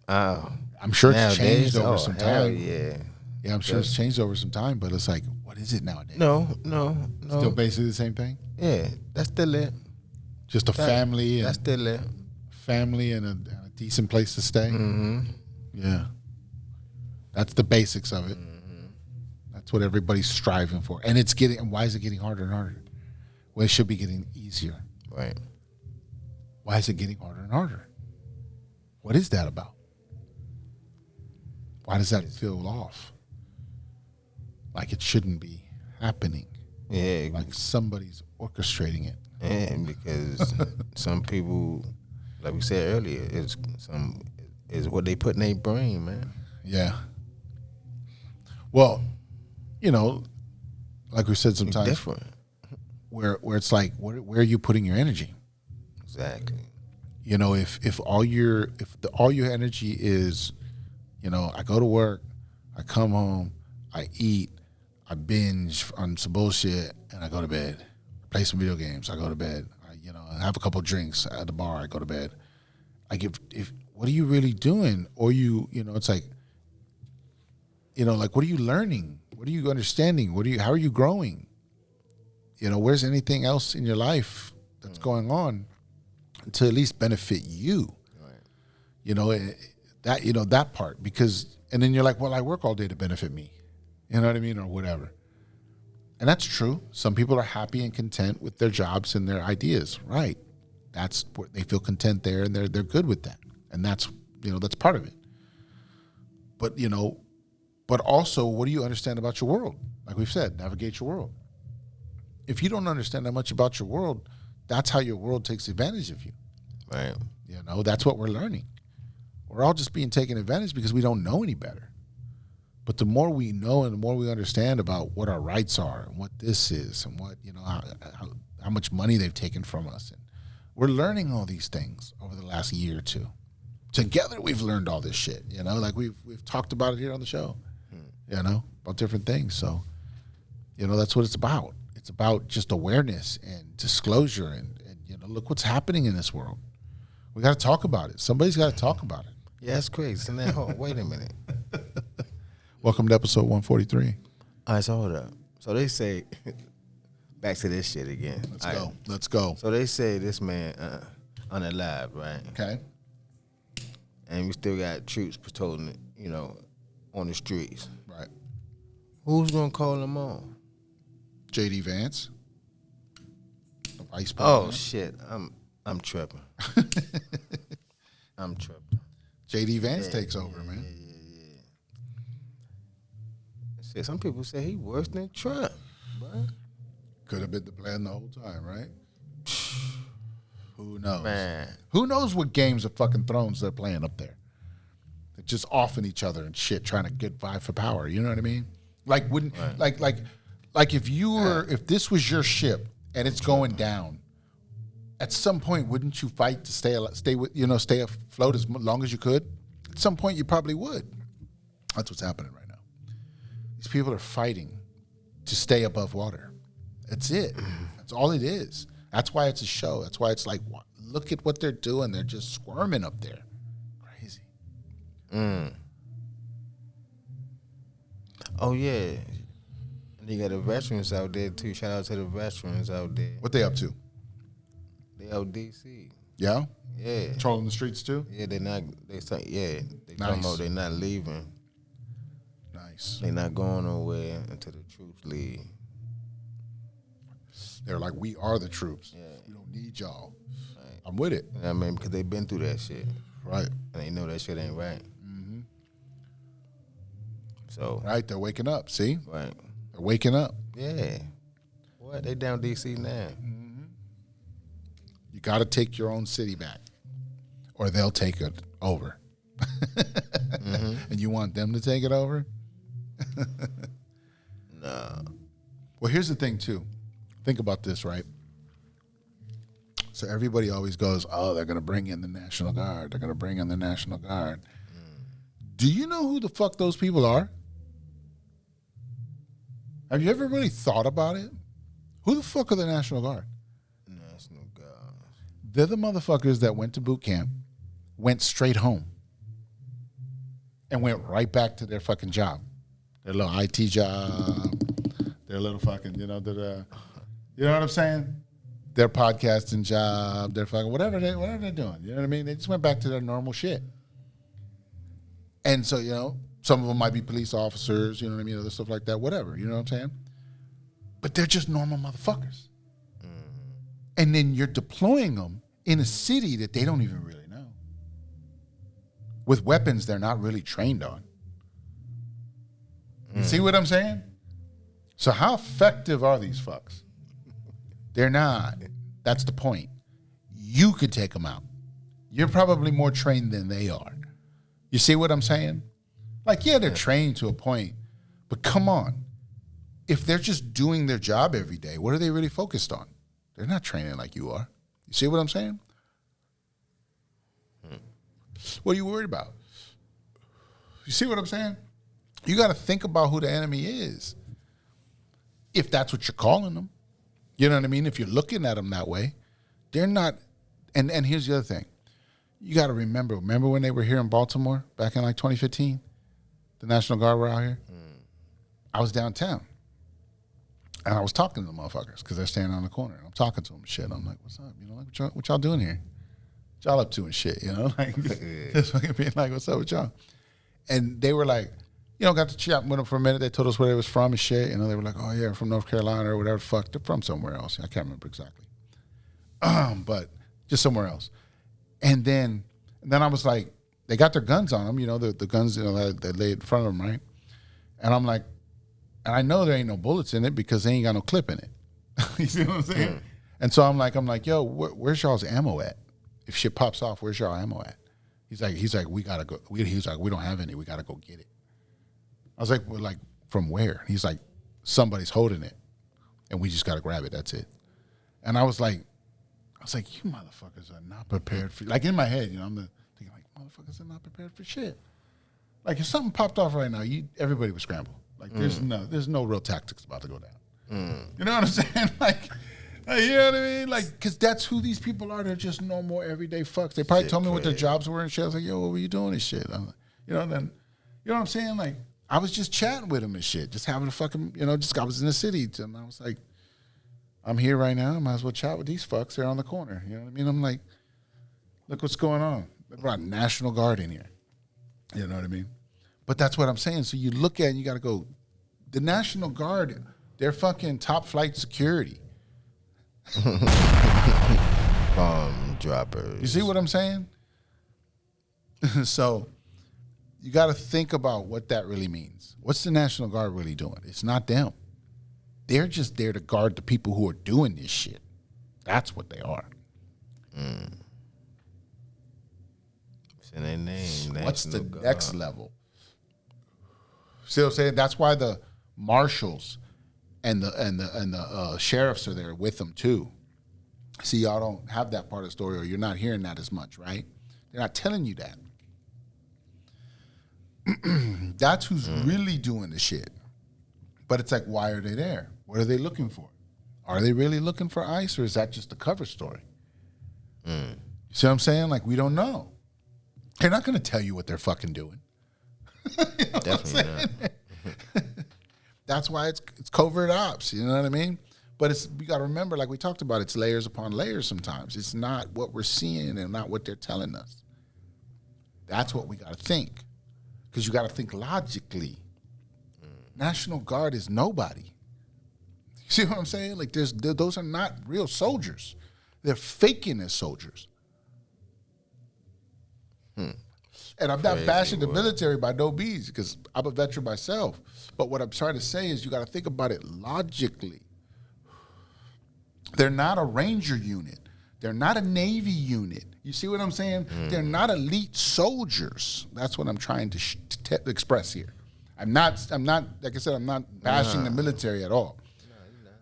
C: Oh,
A: I'm sure it's
C: nowadays?
A: changed over
C: Oh,
A: some
C: hell
A: time.
C: yeah.
A: Yeah, I'm sure it's changed over some time, but it's like, what is it nowadays?
C: No.
A: Still basically the same thing?
C: Yeah, that's still it.
A: Just a family
C: That's
A: and
C: still it.
A: family and a decent place to stay?
C: Mm-hmm.
A: Yeah. That's the basics of it. That's what everybody's striving for. And why is it getting harder and harder? Well, it should be getting easier.
C: Right.
A: Why is it getting harder and harder? What is that about? Why does that feel off? Like it shouldn't be happening.
C: Yeah.
A: Like somebody's orchestrating it.
C: And because some people, like we said earlier, is what they put in their brain, man.
A: Yeah. Well, like we said sometimes,
C: Different.
A: where it's like, where are you putting your energy?
C: Exactly.
A: If all your energy is, I go to work, I come home, I eat, I binge on some bullshit, and I go to bed. Play some video games, I go to bed. I have a couple drinks at the bar, I go to bed. What are you really doing? Or it's like, like, what are you learning? What are you understanding? How are you growing? Where's anything else in your life that's going on to at least benefit you? Right. That part, because, and then you're like, well, I work all day to benefit me. You know what I mean? Or whatever. And that's true. Some people are happy and content with their jobs and their ideas. Right. That's where they feel content there, and they're good with that. And that's part of it. But also, what do you understand about your world? Like we've said, navigate your world. If you don't understand that much about your world, that's how your world takes advantage of you.
C: Right.
A: That's what we're learning. We're all just being taken advantage because we don't know any better. But the more we know and the more we understand about what our rights are and what this is and what, how much money they've taken from us. And we're learning all these things over the last year or two. Together, we've learned all this shit, like we've talked about it here on the show, about different things. So, that's what it's about. It's about just awareness and disclosure and look what's happening in this world. We got to talk about it. Somebody's got to talk about it.
C: Yeah, that's crazy. Wait a minute.
A: Welcome to episode 143.
C: All right, so hold up. So they say, back to this shit again.
A: Let's go.
C: So they say this man unalive, right?
A: Okay.
C: And we still got troops patrolling, on the streets.
A: Right.
C: Who's gonna call them on?
A: JD Vance, the vice president.
C: Oh shit, I'm tripping. I'm tripping.
A: JD Vance takes over, man.
C: Yeah. Shit, some people say he worse than Trump, bro.
A: Could have been the plan the whole time, right? Who knows?
C: Man.
A: Who knows what games of fucking Thrones they're playing up there? They're just offing each other and shit, trying to get vie for power. You know what I mean? Like, like if this was your ship and it's going down, at some point, wouldn't you fight to stay afloat as long as you could? At some point, you probably would. That's what's happening right now. These people are fighting to stay above water. That's it. That's all it is. That's why it's a show. That's why it's like, look at what they're doing. They're just squirming up there. Crazy.
C: Oh, yeah. And you got the veterans out there, too. Shout out to the veterans out there.
A: What they up to?
C: They out D.C.
A: Yeah?
C: Yeah.
A: Patrolling the streets, too?
C: Yeah, they talking
A: Nice.
C: about they not leaving.
A: Nice.
C: They not going nowhere until the troops leave.
A: They're like, we are the troops.
C: Yeah.
A: We don't need y'all.
C: Right.
A: I'm with it.
C: You know what I mean? Because they been through that shit.
A: Right.
C: And they know that shit ain't right.
A: Mm-hmm.
C: So.
A: Right, they're waking up. See?
C: Right.
A: They're waking up.
C: Yeah. What? They down D.C. now.
A: Mm-hmm. You got to take your own city back, or they'll take it over. Mm-hmm. And you want them to take it over?
C: No.
A: Well, here's the thing, too. Think about this, right? So everybody always goes, oh, they're going to bring in the National Guard. They're going to bring in the National Guard. Do you know who the fuck those people are? Have you ever really thought about it? Who the fuck are the National Guard?
C: National Guard.
A: They're the motherfuckers that went to boot camp went straight home and went right back to their fucking job, their little IT job, their little fucking, you know what I'm saying? Their podcasting job, their fucking whatever they're doing. You know what I mean? They just went back to their normal shit. And so, you know, some of them might be police officers, you know what I mean, other stuff like that, whatever, you know what I'm saying? But they're just normal motherfuckers. And then you're deploying them in a city that they don't even really know, with weapons they're not really trained on. You see what I'm saying? So how effective are these fucks? They're not. That's the point. You could take them out. You're probably more trained than they are. You see what I'm saying? Like, yeah, they're trained to a point, but come on. If they're just doing their job every day, what are they really focused on? They're not training like you are. You see what I'm saying? What are you worried about? You see what I'm saying? You got to think about who the enemy is, if that's what you're calling them. You know what I mean? If you're looking at them that way, they're not. And here's the other thing. You got to remember when they were here in Baltimore back in like 2015? The National Guard were out here? I was downtown. And I was talking to the motherfuckers because they're standing on the corner. And I'm talking to them and shit. I'm like, what's up? You know, like, what y'all doing here? What y'all up to and shit, you know? Like, just fucking being like, what's up with y'all? And they were like, you know, got to chat with them for a minute. They told us where they was from and shit. You know, they were like, oh, yeah, from North Carolina or whatever the fuck. They're from somewhere else. I can't remember exactly. But just somewhere else. And then I was like, they got their guns on them, you know, the guns, you know, that lay in front of them, right? And I'm like, and I know there ain't no bullets in it because they ain't got no clip in it. You see what I'm saying? And so I'm like, yo, where's y'all's ammo at? If shit pops off, where's y'all ammo at? He's like, we gotta go. He's like, we don't have any. We gotta go get it. I was like, well, like from where? He's like, somebody's holding it, and we just gotta grab it. That's it. And I was like, you motherfuckers are not prepared for. Like in my head, you know, I'm thinking like, motherfuckers are not prepared for shit. Like if something popped off right now, everybody would scramble. Like there's no real tactics about to go down. You know what I'm saying? Like, you know what I mean? Like, because that's who these people are. They're just normal everyday fucks. They probably told me what their jobs were and shit. I was like, yo, what were you doing and shit? I'm like, you know, then, you know what I'm saying? Like, I was just chatting with them and shit, just having a fucking, you know, I was in the city. And I was like, I'm here right now. I might as well chat with these fucks. They're on the corner. You know what I mean? I'm like, look what's going on. They brought National Guard in here. You know what I mean? But that's what I'm saying. So you look at it and you got to go, the National Guard, they're fucking top flight security.
C: Bomb droppers.
A: You see what I'm saying? So you got to think about what that really means. What's the National Guard really doing? It's not them. They're just there to guard the people who are doing this shit. That's what they are.
C: It's in their name.
A: What's the
C: National
A: next
C: Guard.
A: level? See what I'm saying? That's why the marshals and the sheriffs are there with them too. See, y'all don't have that part of the story, or you're not hearing that as much, right? They're not telling you that. That's who's really doing the shit. But it's like, why are they there? What are they looking for? Are they really looking for ICE, or is that just a cover story? You see what I'm saying? Like, we don't know. They're not going to tell you what they're fucking doing. You know
C: Definitely not.
A: That's why it's covert ops. You know what I mean? But we got to remember, like we talked about, it's layers upon layers sometimes. It's not what we're seeing and not what they're telling us. That's what we got to think. Because you got to think logically. National Guard is nobody. You see what I'm saying? Like those are not real soldiers. They're faking as soldiers. And I'm not bashing the military by no means, because I'm a veteran myself. But what I'm trying to say is you got to think about it logically. They're not a Ranger unit. They're not a Navy unit. You see what I'm saying? They're not elite soldiers. That's what I'm trying to express here. I'm not, like I said, I'm not bashing the military at all.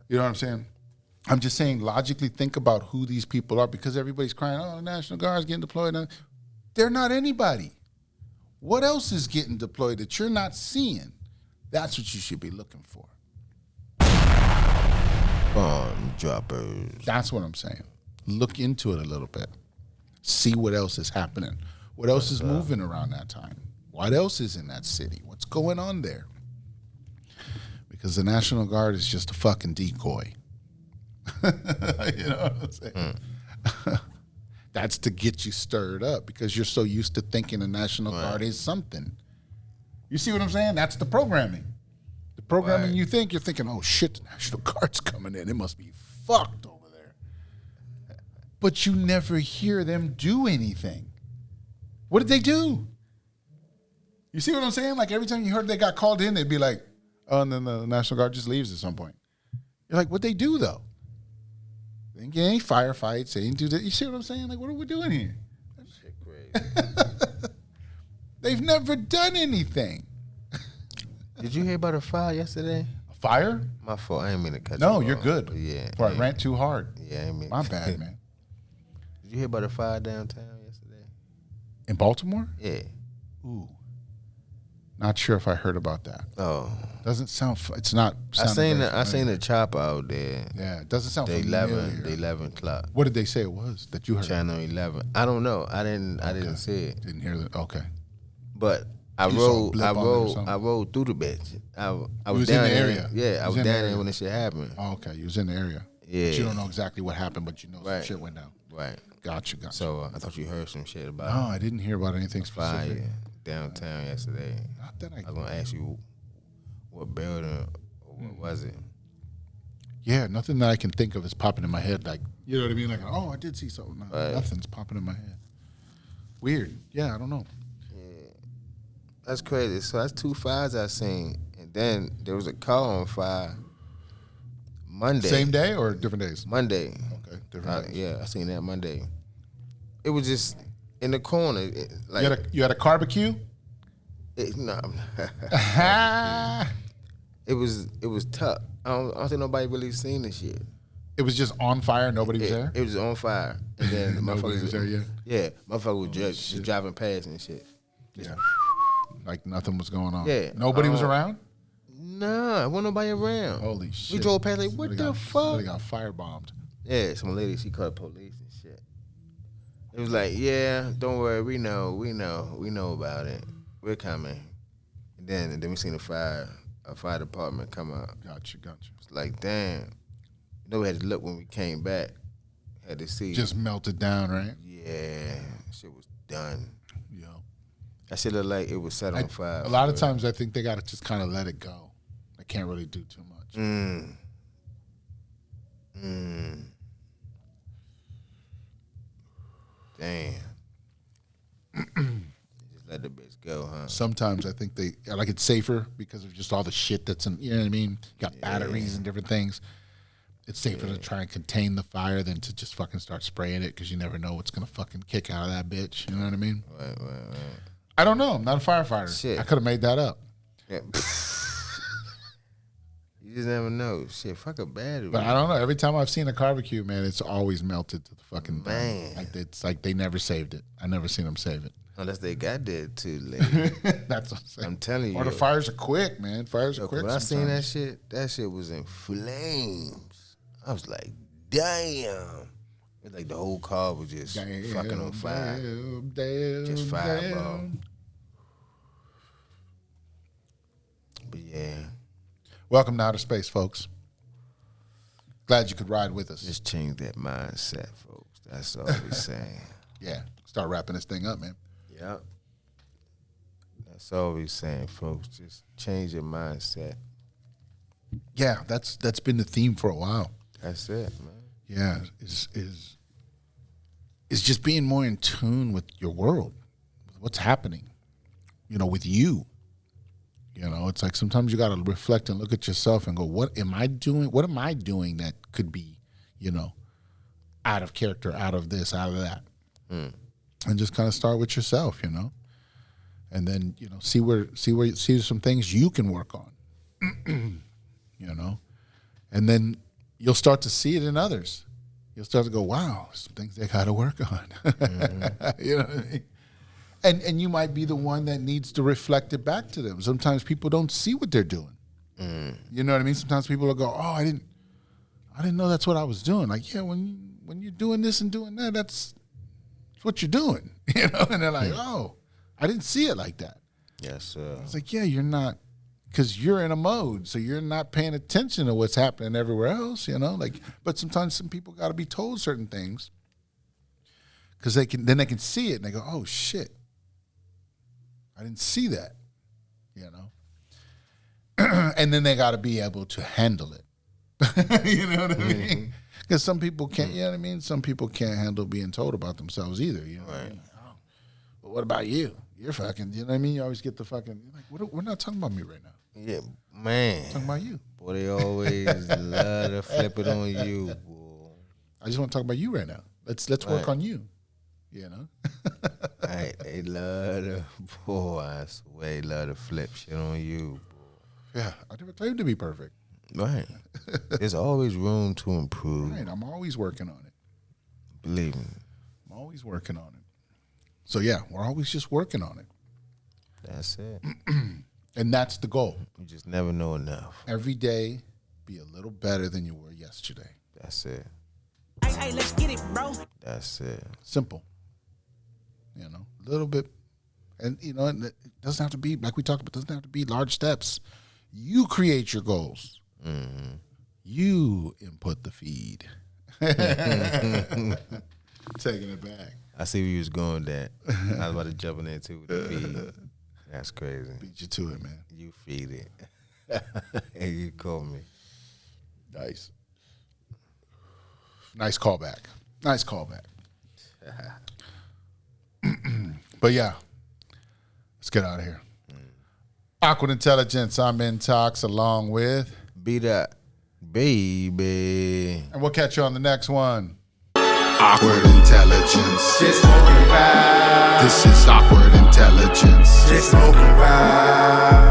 A: You know what I'm saying? I'm just saying logically think about who these people are, because everybody's crying, oh, the National Guard's getting deployed. They're not anybody. What else is getting deployed that you're not seeing? That's what you should be looking for.
C: Bomb droppers.
A: That's what I'm saying. Look into it a little bit. See what else is happening. What else is moving around that time? What else is in that city? What's going on there? Because the National Guard is just a fucking decoy. You know what I'm saying? That's to get you stirred up because you're so used to thinking the National Guard is something. You see what I'm saying? That's the programming. The programming you're thinking, oh shit, the National Guard's coming in. It must be fucked over there. But you never hear them do anything. What did they do? You see what I'm saying? Like every time you heard they got called in, they'd be like, oh, and then the National Guard just leaves at some point. You're like, what'd they do though? They didn't get any firefights. They didn't do that. You see what I'm saying? Like, what are we doing here?
C: Shit crazy.
A: They've never done anything.
C: Did you hear about a fire yesterday?
A: A fire?
C: My fault. I didn't mean to cut you
A: No,
C: off.
A: you're good.
C: But yeah.
A: Before I rant too hard.
C: Yeah, I mean.
A: My bad, man.
C: Did you hear about a fire downtown yesterday?
A: In Baltimore?
C: Yeah.
A: Ooh. Not sure if I heard about that.
C: Oh.
A: Doesn't sound. It's not.
C: I seen the chopper out there.
A: Yeah, it doesn't sound
C: The
A: familiar.
C: 11 o'clock.
A: What did they say it was that you heard?
C: Channel 11. I don't know. I didn't see it.
A: Didn't hear that. Okay.
C: But I
A: You saw a blip on it or something?
C: rode through the bitch. I was
A: was
C: down
A: in the
C: there.
A: area.
C: Yeah, I
A: You was
C: was
A: in
C: down
A: the
C: there
A: area.
C: when this shit happened.
A: Oh, okay. You was in the area.
C: Yeah.
A: But you don't know exactly what happened, but you know some
C: Right.
A: shit went down.
C: Right.
A: Gotcha.
C: So I thought you heard some shit about
A: No, I didn't hear about anything specific.
C: fire downtown yesterday.
A: Not that
C: I was gonna ask you what building or what was it?
A: Yeah, nothing that I can think of is popping in my head. Like, you know what I mean? Like, oh, I did see something. No,
C: Right.
A: Nothing's popping in my head. Weird. Yeah, I don't know.
C: That's crazy. So that's 2 fires I seen, and then there was a car on fire Monday.
A: Same day or different days?
C: Monday.
A: Okay, different days.
C: Yeah, I seen that Monday. It was just in the corner.
A: You had a barbecue?
C: No,
A: Ah.
C: it was tough. I don't think nobody really seen this shit.
A: It was just on fire. Nobody was there.
C: It was on fire, and then the
A: Nobody
C: motherfuckers
A: was there yet?
C: Yeah, motherfucker was just driving past and shit.
A: Yeah. Like nothing was going on.
C: Yeah.
A: Nobody was around.
C: Nah, wasn't nobody around.
A: Holy shit.
C: We drove past like, what the fuck?
A: They got firebombed.
C: Yeah, some lady, she called the police and shit. It was like, yeah, don't worry, we know about it. We're coming. And then we seen a fire department come out.
A: Gotcha.
C: It's like, damn. You know, we had to look when we came back. Had to see.
A: Just melted down, right?
C: Yeah, shit was done.
A: Yeah.
C: That shit looked like it was set on fire.
A: A lot of times I think they got to just kind of let it go. They can't really do too much.
C: Damn. Just let the bitch go, huh?
A: Sometimes I think they like it's safer because of just all the shit that's in, you know what I mean? Got batteries and different things. It's safer to try and contain the fire than to just fucking start spraying it because you never know what's going to fucking kick out of that bitch. You know what I mean?
C: Right.
A: I don't know. I'm not a firefighter.
C: Shit.
A: I could have made that up.
C: Yeah. You just never know. Shit, fuck a battery.
A: But I don't know. Every time I've seen a barbecue, man, it's always melted to the fucking
C: Man.
A: Like it's like they never saved it. I never seen them save it.
C: Unless they got that too late.
A: That's what I'm saying.
C: I'm telling you.
A: Or the fires are quick, man. Fires are quick.
C: When I seen that
A: sometimes.
C: that shit was in flames. I was like, damn. It's like the whole car was just fucking on fire.
A: Damn,
C: Just fireball.
A: damn.
C: But yeah,
A: Welcome to outer space, folks. Glad you could ride with us.
C: just change that mindset, folks. That's all we're saying.
A: Yeah, start wrapping this thing up, man.
C: Yep. That's all we're saying, folks. Just change your mindset.
A: Yeah, that's been the theme for a while.
C: That's it, man.
A: Yeah, is just being more in tune with your world, with what's happening, with you. It's like sometimes you got to reflect and look at yourself and go, what am I doing? What am I doing that could be, out of character, out of this, out of that? And just kind of start with yourself, and then, see some things you can work on, and then you'll start to see it in others. You'll start to go, wow, some things they got to work on. You know what I mean? And you might be the one that needs to reflect it back to them. Sometimes people don't see what they're doing. You know what I mean? Sometimes people will go, oh, I didn't know that's what I was doing. Like, yeah, when you're doing this and doing that, that's It's what you're doing, you know? And they're like, oh, I didn't see it like that.
C: Yes, sir.
A: It's like, yeah, you're not, because you're in a mode, so you're not paying attention to what's happening everywhere else, you know? Like, but sometimes some people got to be told certain things because they can see it and they go, oh shit, I didn't see that, you know? And then they got to be able to handle it. You know what I mean? Because some people can't, you know what I mean? Some people can't handle being told about themselves either, you know what I mean? Oh, but what about you? You're fucking, you know what I mean? You always get the fucking, like, we're not talking about me right now.
C: Yeah, man.
A: We're talking about you.
C: Boy, they always love to flip it on you, boy.
A: I just want to talk about you right now. Let's work on you, you know?
C: Right, they love to, boy, I swear they love to flip shit on you, boy.
A: Yeah, I never claimed to be perfect.
C: Right. There's always room to improve.
A: Right, I'm always working on it.
C: Believe me.
A: I'm always working on it. So, yeah, we're always just working on it.
C: That's it.
A: And that's the goal.
C: You just never know enough.
A: Every day, be a little better than you were yesterday.
C: That's it.
B: Hey, let's get it, bro.
C: That's it.
A: Simple. You know, a little bit. And, you know, it doesn't have to be, like we talked about, it doesn't have to be large steps. You create your goals. Mm-hmm. You input the feed. Taking it back.
C: I see where you was going, Dad. I was about to jump in there too with the feed. That's crazy.
A: Beat you to it, man.
C: You feed it. And you call me.
A: Nice. Nice callback. Nice callback. But yeah, let's get out of here. Awkward Intelligence. I'm Intox along with
C: BDot, baby.
A: And we'll catch you on the next one.
H: Awkward Intelligence.
D: Just smoking vibe.
H: This is Awkward Intelligence.
D: Just smoking vibe.